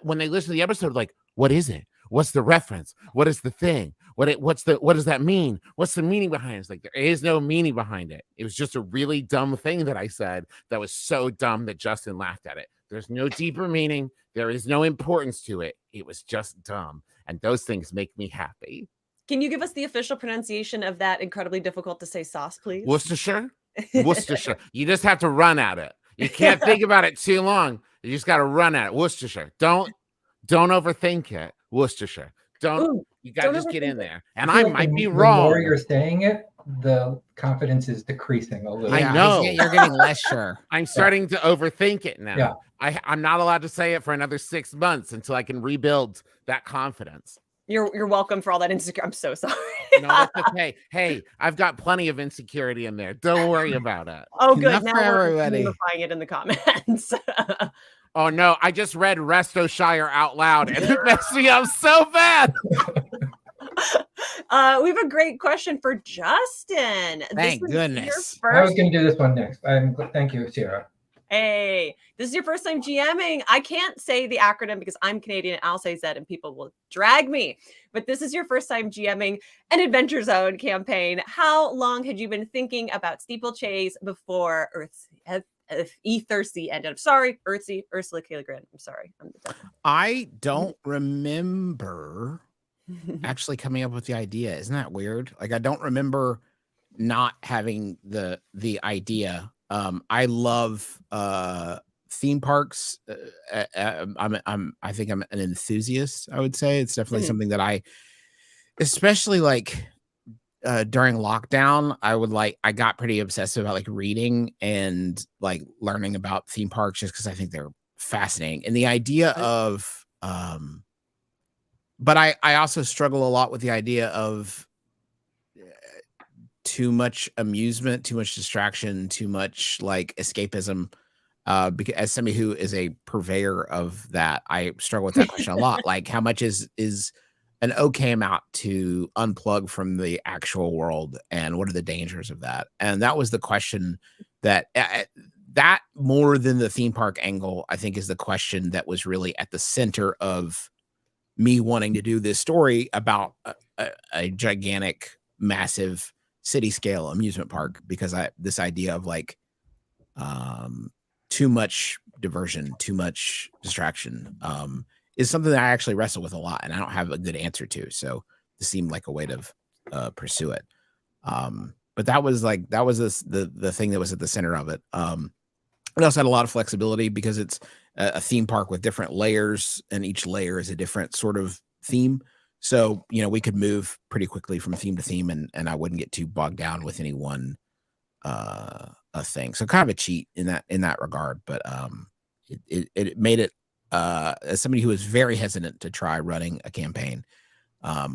when they listen to the episode, like, what is it? What's the reference? What is the thing? what does that mean? What's the meaning behind it? It's like, there is no meaning behind it. It was just a really dumb thing that I said that was so dumb that Justin laughed at it. There's no deeper meaning. There is no importance to it. It was just dumb. And those things make me happy. Can you give us the official pronunciation of that incredibly difficult to say sauce, please? Worcestershire? Worcestershire. You just have to run at it. You can't think about it too long. You just got to run at it. Worcestershire. Don't overthink it. Worcestershire. You got to just get in there. And I might be wrong. The more you're saying it, the confidence is decreasing a little. I know. You're getting less sure. I'm starting to overthink it now. Yeah. I'm not allowed to say it for another 6 months until I can rebuild that confidence. You're welcome for all that insecurity. I'm so sorry. No, that's okay. Hey, I've got plenty of insecurity in there. Don't worry about it. Oh, good. Enough Now for we're everybody. unifying it in the comments. Oh no, I just read Restoshire out loud and it messed me up so bad. We have a great question for Justin. Thank this goodness. I was going to do this one next. Thank you, Sierra. Hey, this is your first time GMing. I can't say the acronym because I'm Canadian. I'll say Z and people will drag me. But this is your first time GMing an Adventure Zone campaign. How long had you been thinking about Steeplechase before Earthsea ended? I'm sorry, Earthsea, Ursula K. Le Guin. I'm sorry. I don't remember actually coming up with the idea. Isn't that weird? Like, I don't remember not having the idea. I love theme parks. I think I'm an enthusiast. I would say it's definitely something that I, especially like during lockdown, I got pretty obsessive about like reading and like learning about theme parks just because I think they're fascinating. And the idea of, but I also struggle a lot with the idea of too much amusement, too much distraction, too much like escapism. Because as somebody who is a purveyor of that, I struggle with that question a lot. Like, how much is an okay amount to unplug from the actual world, and what are the dangers of that? And that was the question that more than the theme park angle, I think, is the question that was really at the center of me wanting to do this story about a gigantic, massive city scale amusement park, because this idea of like too much diversion, too much distraction is something that I actually wrestle with a lot, and I don't have a good answer to. So this seemed like a way to pursue it. But that was the thing that was at the center of it. It also had a lot of flexibility because it's a theme park with different layers, and each layer is a different sort of theme. So, we could move pretty quickly from theme to theme, and I wouldn't get too bogged down with any one thing. So kind of a cheat in that regard, but it made it, as somebody who was very hesitant to try running a campaign,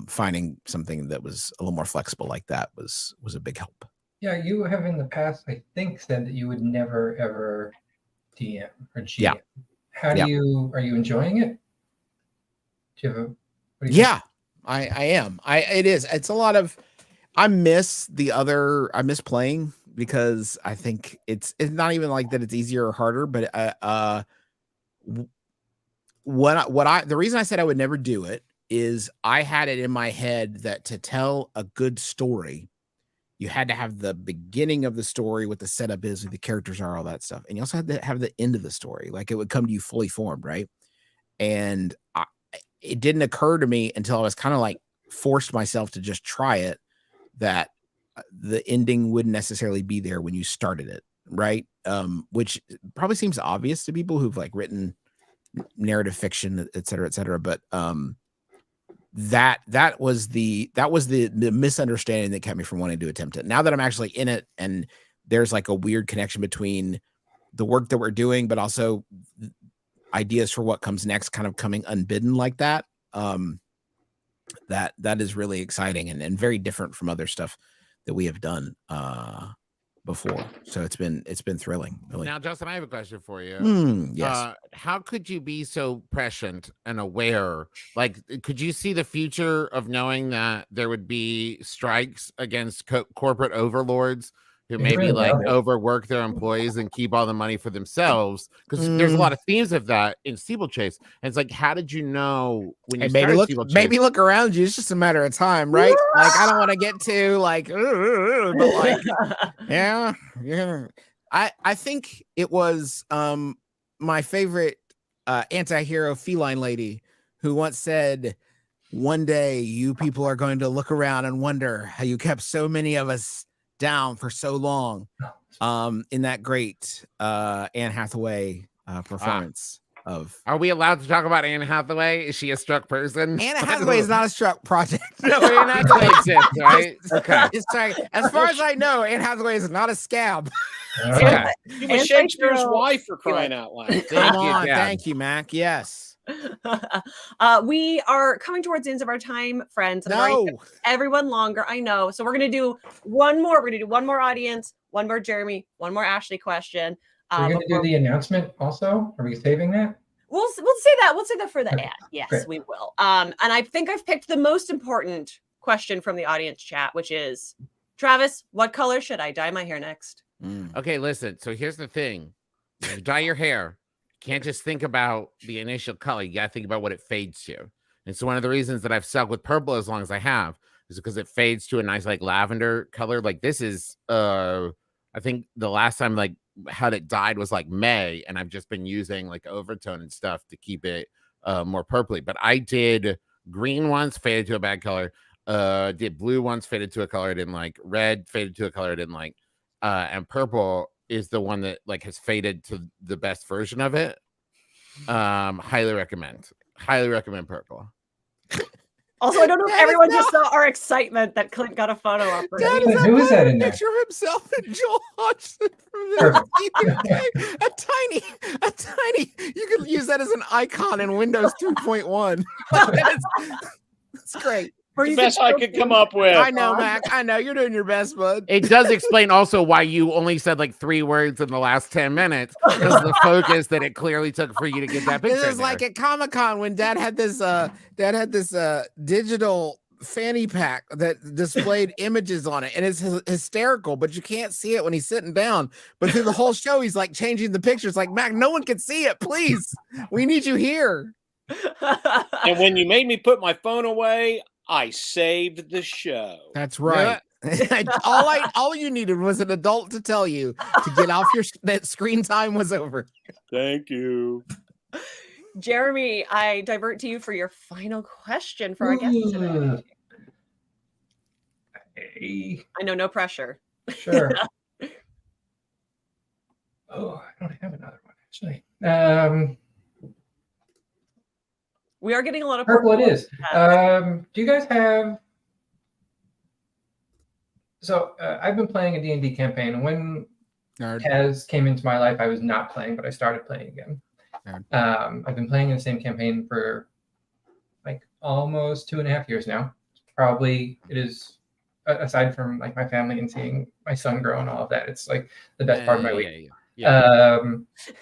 finding something that was a little more flexible like that was a big help. Yeah, you have in the past, I think, said that you would never ever DM or GM. Yeah. How do you? Are you enjoying it? Do you have a? Yeah, I am. It's a lot of. I miss playing, because I think it's not even like that it's easier or harder, but the reason I said I would never do it is I had it in my head that to tell a good story, you had to have the beginning of the story, what the setup is, who the characters are, all that stuff. And you also had to have the end of the story. Like, it would come to you fully formed, right? And it didn't occur to me until I was kind of like forced myself to just try it, that the ending wouldn't necessarily be there when you started it, right? Which probably seems obvious to people who've like written narrative fiction, et cetera, but that was the misunderstanding that kept me from wanting to attempt it. Now that I'm actually in it, and there's like a weird connection between the work that we're doing, but also ideas for what comes next kind of coming unbidden like that, that is really exciting and very different from other stuff that we have done before. So it's been thrilling, really. Now, Justin, I have a question for you. Yes. How could you be so prescient and aware? Like, could you see the future of knowing that there would be strikes against corporate overlords who They maybe really like nailed it. overwork their employees and keep all the money for themselves. Because there's a lot of themes of that in Steeplechase. And it's like, how did you know when you started Steeplechase? Maybe look around you. It's just a matter of time, right? Like, I don't want to get too like, but like, yeah. I think it was my favorite anti-hero feline lady who once said, one day you people are going to look around and wonder how you kept so many of us down for so long, in that great Anne Hathaway performance of. Are we allowed to talk about Anne Hathaway? Is she a struck person? Anne Hathaway is not a struck project. No, Anne Hathaway exists, right? Okay. As far as I know, Anne Hathaway is not a scab. Okay. She was Shakespeare's wife, for crying out loud. Thank you, Mac. Yes. We are coming towards the ends of our time, friends. Everyone longer. I know. So we're gonna do one more. We're gonna do one more audience, one more Jeremy, one more Ashley question. We're gonna do the announcement also. Are we saving that? We'll say that. We'll say that for the ad. Yes, great. We will. And I think I've picked the most important question from the audience chat, which is, Travis, what color should I dye my hair next? Okay, listen. So here's the thing: when you dye your hair, can't just think about the initial color. You gotta think about what it fades to. And so one of the reasons that I've stuck with purple as long as I have is because it fades to a nice like lavender color. Like this is I think the last time like had it dyed was like May, and I've just been using like overtone and stuff to keep it more purpley. But I did green once, faded to a bad color, did blue once, faded to a color I didn't like, red faded to a color I didn't like, and purple is the one that like has faded to the best version of it. Highly recommend purple. Also, I don't know if everyone just saw our excitement that Clint got a photo up. Who is that in there? Picture of himself and Joel Hodgson from a tiny. You could use that as an icon in Windows 3.1. That's great. The best I could come up with. I know, Mac. I know you're doing your best, bud. It does explain also why you only said like 3 words in the last 10 minutes because of the focus that it clearly took for you to get that picture. It was like at Comic-Con when Dad had this digital fanny pack that displayed images on it, and it's hysterical, but you can't see it when he's sitting down. But through the whole show, he's like changing the pictures. Like, Mac, no one can see it. Please, we need you here. And when you made me put my phone away, I saved the show. That's right. All you needed was an adult to tell you to get off that screen time was over. Thank you. Jeremy, I divert to you for your final question for our guests today. I know, no pressure. Sure. I don't have another one actually. We are getting a lot of purple. It is. Do you guys have? So I've been playing a D&D campaign, and when Taz came into my life, I was not playing, but I started playing again. I've been playing in the same campaign for like almost 2.5 years now. Probably it is, aside from like my family and seeing my son grow and all of that, it's like the best part of my week.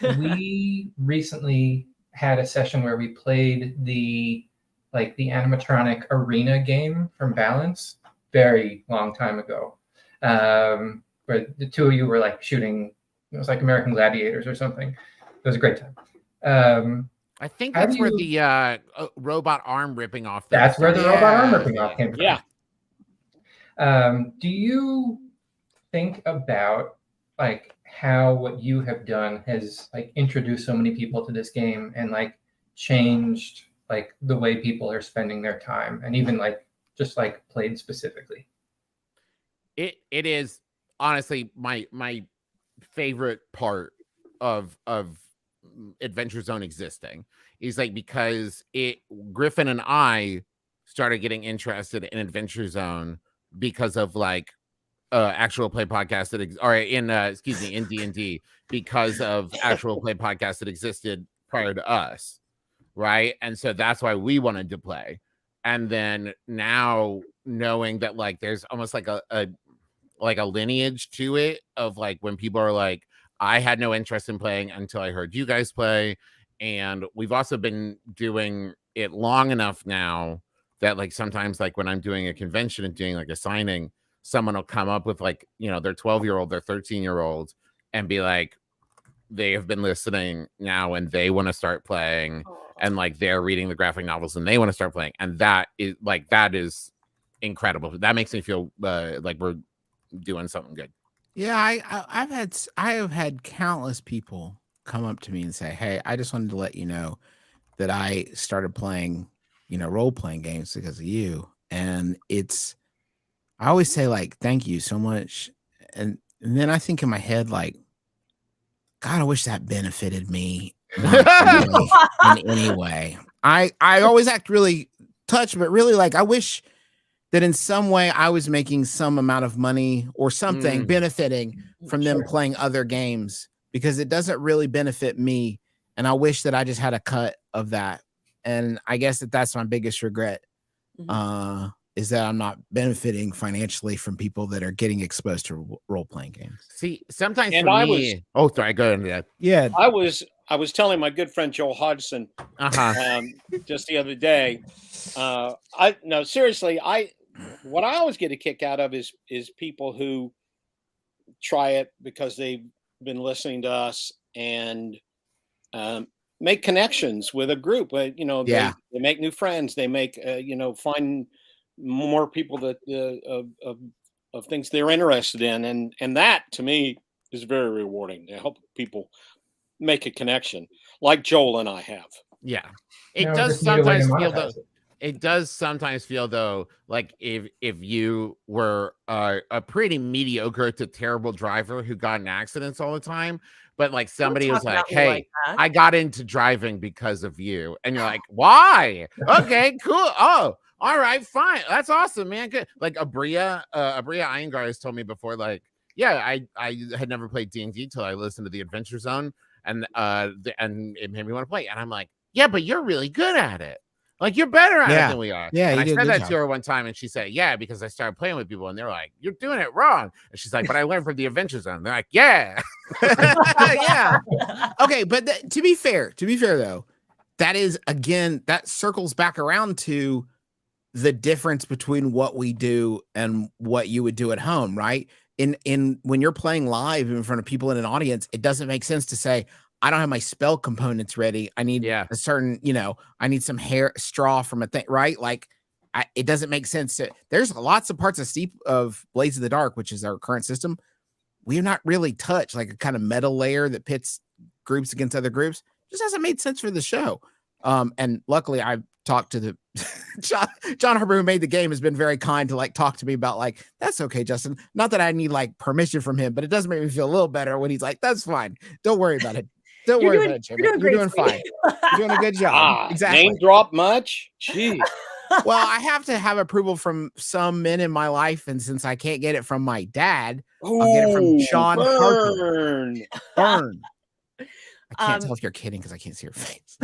We recently had a session where we played the animatronic arena game from Balance very long time ago, where the two of you were like shooting. It was like American Gladiators or something. It was a great time. I think that's where the robot arm ripping off. That's where the robot arm ripping off came from. Yeah. Do you think about like how what you have done has like introduced so many people to this game and like changed like the way people are spending their time and even like just like played specifically? It is honestly my favorite part of Adventure Zone existing is like because Griffin and I started getting interested in Adventure Zone because of like actual play podcast that in D&D because of actual play podcasts that existed prior to us, right? And so that's why we wanted to play. And then now knowing that like there's almost like a lineage to it of like when people are like, I had no interest in playing until I heard you guys play. And we've also been doing it long enough now that like sometimes like when I'm doing a convention and doing like a signing, someone will come up with like, their 12-year-old, their 13-year-old and be like, they have been listening now and they want to start playing, and like they're reading the graphic novels and they want to start playing. And that is incredible. That makes me feel like we're doing something good. Yeah, I have had countless people come up to me and say, "Hey, I just wanted to let you know that I started playing, role-playing games because of you." And I always say like, "Thank you so much." And then I think in my head like, God, I wish that benefited me in any way. I always act really touched, but really like I wish that in some way I was making some amount of money or something benefiting from them playing other games, because it doesn't really benefit me. And I wish that I just had a cut of that. And I guess that's my biggest regret, is that I'm not benefiting financially from people that are getting exposed to role-playing games. See, sometimes and for me, sorry, go into that. Yeah. I was telling my good friend Joel Hodgson just the other day. Seriously, what I always get a kick out of is people who try it because they've been listening to us and make connections with a group. They make new friends. They make find more people that of things they're interested in, and that to me is very rewarding to help people make a connection like Joel and I have. Yeah, it does sometimes feel though. It does sometimes feel though like if you were a pretty mediocre to terrible driver who got in accidents all the time, but like somebody was like, "Hey, like I got into driving because of you," and you're like, "Why? Okay, cool. Oh, all right, fine. That's awesome, man. Good." Like Abria Iyengar has told me before, like, yeah, I had never played D&D till I listened to the Adventure Zone, and it made me want to play. And I'm like, yeah, but you're really good at it. Like, you're better at it than we are. Yeah, and I said that to her one time, and she said, yeah, because I started playing with people, and they're like, you're doing it wrong. And she's like, but I learned from the Adventure Zone. They're like, yeah. Yeah. Okay, but to be fair, though, that is, again, that circles back around to the difference between what we do and what you would do at home, right? In when you're playing live in front of people in an audience, it doesn't make sense to say, I don't have my spell components ready. I need a certain, I need some hair straw from a thing, right? Like, it doesn't make sense there's lots of parts of Blades of the Dark, which is our current system. We're not really touched, like a kind of meta layer that pits groups against other groups. Just hasn't made sense for the show. And luckily I've talked to the John Harper, who made the game, has been very kind to like talk to me about like, that's okay, Justin. Not that I need like permission from him, but it does make me feel a little better when he's like, that's fine. Don't worry about it. Don't worry about it, Jim. You're doing fine. You're doing a good job. Exactly. Name drop much? Gee. Well, I have to have approval from some men in my life, and since I can't get it from my dad, I'll get it from John Harper. Burn. I can't tell if you're kidding because I can't see your face.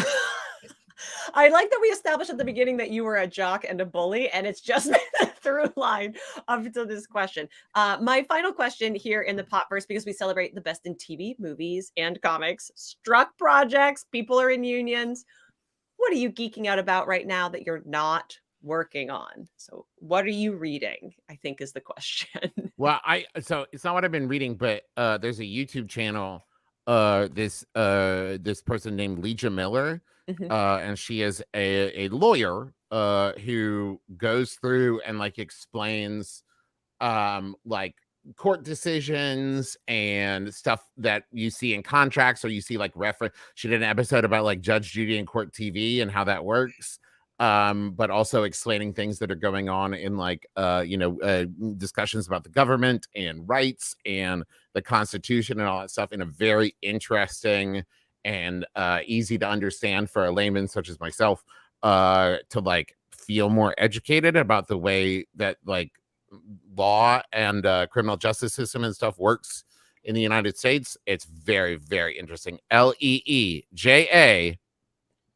I like that we established at the beginning that you were a jock and a bully, and it's just been a through line up to this question. My final question here in the Popverse, because we celebrate the best in TV, movies, and comics, struck projects, people are in unions. What are you geeking out about right now that you're not working on? So what are you reading, I think is the question. Well, so it's not what I've been reading, but there's a YouTube channel, this person named Legia Miller. And she is a lawyer who goes through and like explains like court decisions and stuff that you see in contracts, or you see like reference. She did an episode about like Judge Judy and court TV and how that works, but also explaining things that are going on in like discussions about the government and rights and the Constitution and all that stuff in a very interesting and easy to understand for a layman such as myself, to like feel more educated about the way that like law and criminal justice system and stuff works in the United States. It's very, very interesting. Leeja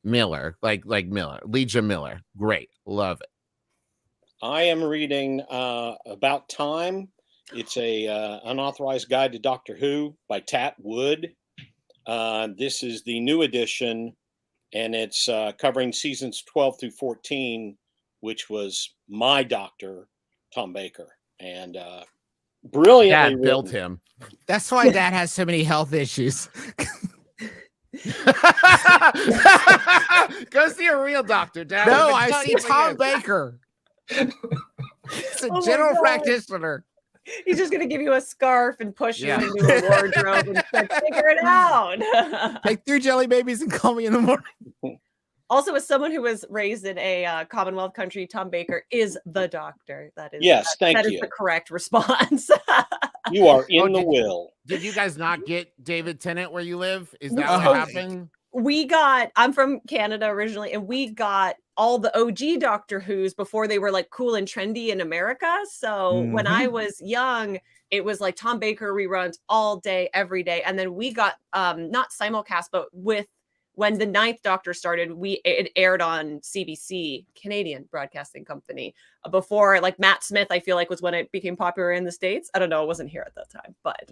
Miller, like Miller, Legia Miller. Great, love it. I am reading About Time. It's a unauthorized guide to Doctor Who by Tat Wood. This is the new edition, and it's covering seasons 12 through 14, which was my doctor, Tom Baker. and brilliantly Dad built written. him. That's why Dad has so many health issues. Go see a real doctor, Dad. No, I've been I telling see you for Tom years. Baker. He's a Oh my general God. practitioner. He's just going to give you a scarf and push Yeah. you into a wardrobe and say, figure it out. Take 3 jelly babies and call me in the morning. Also, as someone who was raised in a Commonwealth country, Tom Baker is the doctor. That is Yes, thank that is you. the correct response. You are in the did- will. Did you guys not get David Tennant where you live? Is We- that what oh, happened? I'm from Canada originally, and we got all the OG Doctor Who's before they were like cool and trendy in America. So when I was young, it was like Tom Baker reruns all day, every day. And then we got not simulcast, but when the 9th Doctor started, it aired on CBC, Canadian Broadcasting Company. Before, like Matt Smith, I feel like was when it became popular in the States. I don't know, it wasn't here at that time, but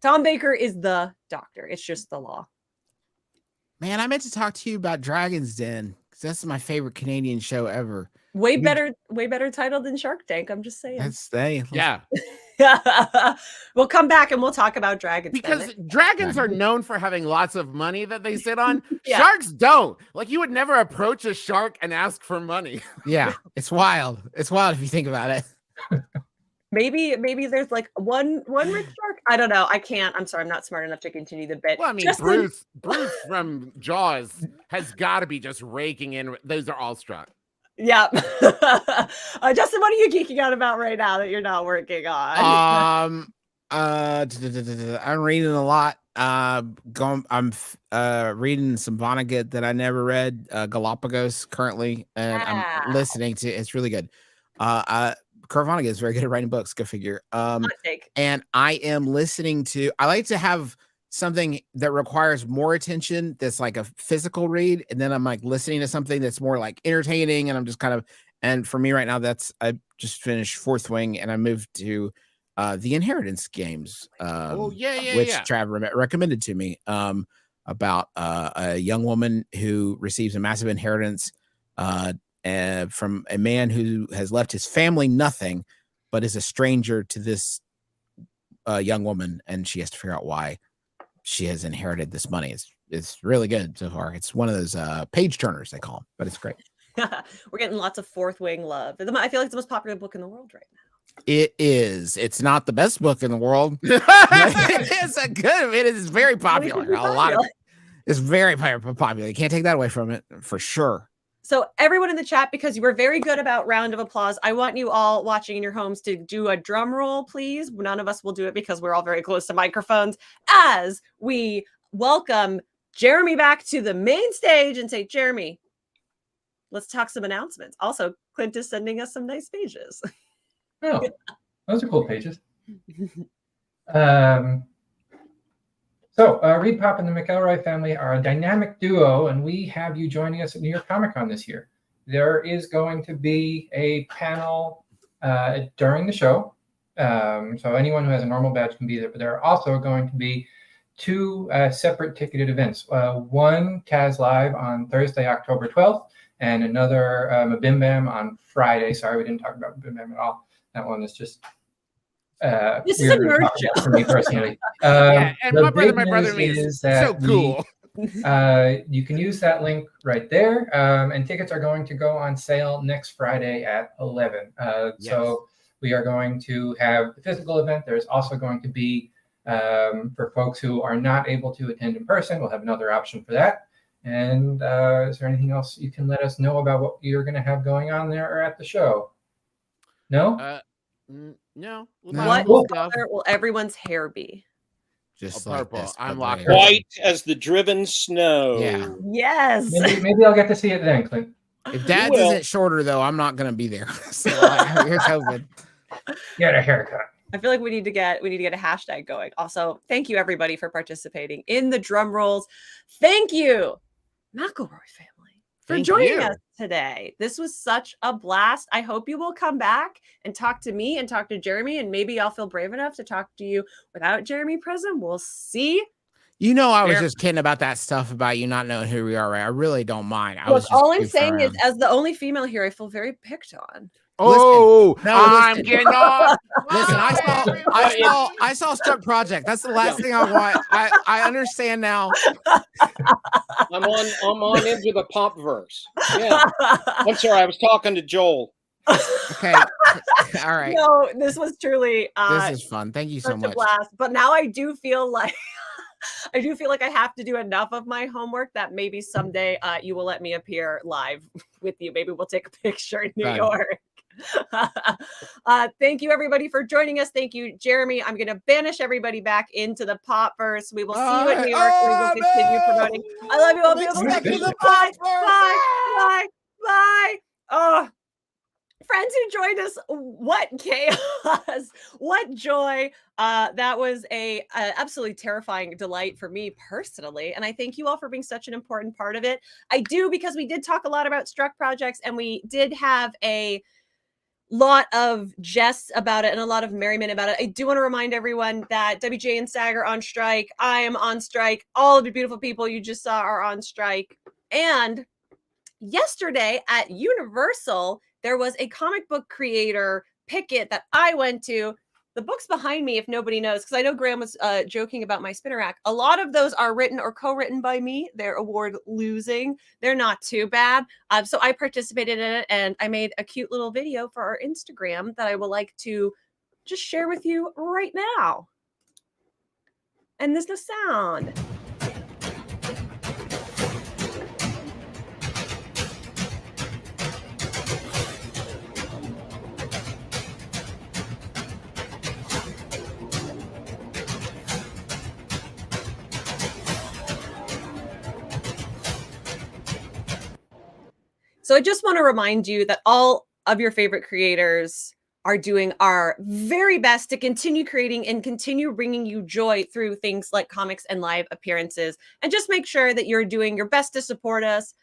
Tom Baker is the Doctor. It's just the law. Man, I meant to talk to you about Dragon's Den because that's my favorite Canadian show ever. Way better title than Shark Tank. I'm just saying. That's they. Yeah. We'll come back and we'll talk about dragons. Because dragons are known for having lots of money that they sit on. Yeah. Sharks don't. Like, you would never approach a shark and ask for money. Yeah, it's wild. It's wild if you think about it. Maybe there's like one rich shark. I don't know. I can't. I'm sorry. I'm not smart enough to continue the bit. Well, I mean, Justin, Bruce from Jaws has got to be just raking in. Those are all struck. yeah. Justin, what are you geeking out about right now that you're not working on? I'm reading a lot. I'm reading some Vonnegut that I never read, Galapagos currently, and I'm listening to. It's really good. Kurt Vonnegut is very good at writing books. Go figure. Hot take. And I am listening to. I like to have something that requires more attention. That's like a physical read, and then I'm like listening to something that's more like entertaining, and I'm just kind of. And for me right now, I just finished Fourth Wing, and I moved to the Inheritance games. Which Trav recommended to me. About a young woman who receives a massive inheritance. From a man who has left his family nothing, but is a stranger to this young woman, and she has to figure out why she has inherited this money. It's really good so far. It's one of those page turners they call them, but it's great. We're getting lots of Fourth Wing love. I feel like it's the most popular book in the world right now. It is. It's not the best book in the world. It's a good. It is very popular. A lot of it's very popular. You can't take that away from it for sure. So everyone in the chat, because you were very good about round of applause, I want you all watching in your homes to do a drum roll, please. None of us will do it because we're all very close to microphones, as we welcome Jeremy back to the main stage and say, Jeremy, let's talk some announcements. Also, Clint is sending us some nice pages. Oh, those are cool pages. So, Reed Pop and the McElroy family are a dynamic duo, and we have you joining us at New York Comic Con this year. There is going to be a panel during the show. So anyone who has a normal badge can be there, but there are also going to be 2 separate ticketed events. One Taz Live on Thursday, October 12th, and another Mabim Bam on Friday. Sorry, we didn't talk about Mabim Bam at all. That one is just this is a nerd show for me personally. Yeah, and my brother and me is so cool. You can use that link right there, and tickets are going to go on sale next Friday at 11. So we are going to have the physical event. There's also going to be, for folks who are not able to attend in person, we'll have another option for that. And is there anything else you can let us know about what you're going to have going on there or at the show? No? No. What color will everyone's hair be? Just purple. This, I'm locked. White as the driven snow. Yeah. Yes. Maybe I'll get to see it then, Clint. If Dad's isn't shorter, though, I'm not going to be there. So here's hoping. Get a haircut. I feel like we need to get a hashtag going. Also, thank you everybody for participating in the drum rolls. Thank you, McElroy family, for joining us today. This was such a blast. I hope you will come back and talk to me and talk to Jeremy, and maybe I'll feel brave enough to talk to you without Jeremy present. We'll see. You know, I was just kidding about that stuff about you not knowing who we are, right? I really don't mind. Look, all I'm saying is, as the only female here, I feel very picked on. Oh, no, I'm listen. getting off. Listen, Bye, I saw Struck Project. That's the last thing I want. I understand now. I'm on into the Popverse. Yeah. I'm sorry, I was talking to Joel. Okay. All right. No, this was truly This is fun. Thank you so such a much. blast. But now I do feel like I have to do enough of my homework that maybe someday you will let me appear live with you. Maybe we'll take a picture in New Done. York. Thank you everybody for joining us. Thank you, Jeremy. I'm going to banish everybody back into the Popverse. We will see you in New York. We will continue promoting. I love you all. Big Beautiful. step to the Bye. Popverse. Bye. Bye. Bye. Oh, friends who joined us, what chaos, what joy. That was a absolutely terrifying delight for me personally, and I thank you all for being such an important part of it. I do, because we did talk a lot about Struck projects, and we did have a lot of jests about it and a lot of merriment about it. I do want to remind everyone that WJ and SAG are on strike. I am on strike. All of the beautiful people you just saw are on strike. And yesterday at Universal, there was a comic book creator picket that I went to. The books behind me, if nobody knows, because I know Graham was joking about my spinner rack. A lot of those are written or co-written by me. They're award losing. They're not too bad. So I participated in it, and I made a cute little video for our Instagram that I would like to just share with you right now. And this is the sound. So I just want to remind you that all of your favorite creators are doing our very best to continue creating and continue bringing you joy through things like comics and live appearances. And just make sure that you're doing your best to support us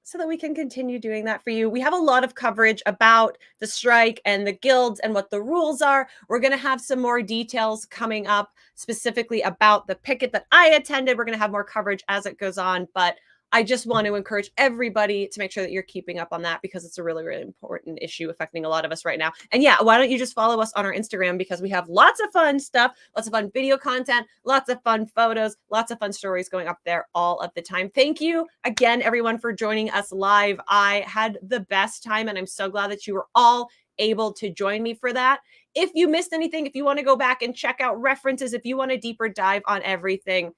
so that we can continue doing that for you. We have a lot of coverage about the strike and the guilds and what the rules are. We're going to have some more details coming up specifically about the picket that I attended. We're going to have more coverage as it goes on, but I just want to encourage everybody to make sure that you're keeping up on that, because it's a really, really important issue affecting a lot of us right now. And yeah, why don't you just follow us on our Instagram, because we have lots of fun stuff, lots of fun video content, lots of fun photos, lots of fun stories going up there all of the time. Thank you again, everyone, for joining us live. I had the best time, and I'm so glad that you were all able to join me for that. If you missed anything, if you want to go back and check out references, if you want a deeper dive on everything,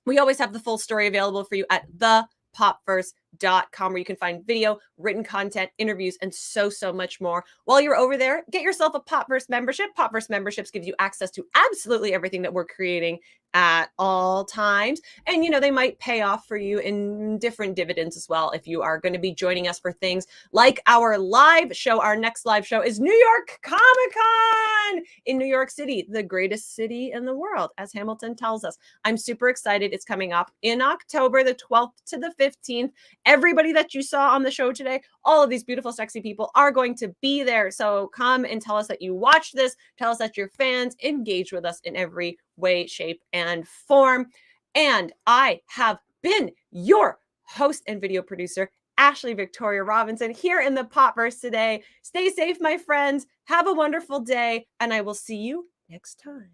we always have the full story available for you at thepopverse.com, where you can find video, written content, interviews, and so much more. While you're over there, get yourself a Popverse membership. Popverse memberships give you access to absolutely everything that we're creating at all times. And, you know, they might pay off for you in different dividends as well if you are going to be joining us for things like our live show. Our next live show is New York Comic-Con in New York City, the greatest city in the world, as Hamilton tells us. I'm super excited. It's coming up in October, the 12th to the 15th. Everybody that you saw on the show today, all of these beautiful, sexy people are going to be there. So come and tell us that you watched this. Tell us that you're fans. Engage with us in every way, shape, and form. And I have been your host and video producer, Ashley Victoria Robinson, here in the Popverse today. Stay safe, my friends. Have a wonderful day, and I will see you next time.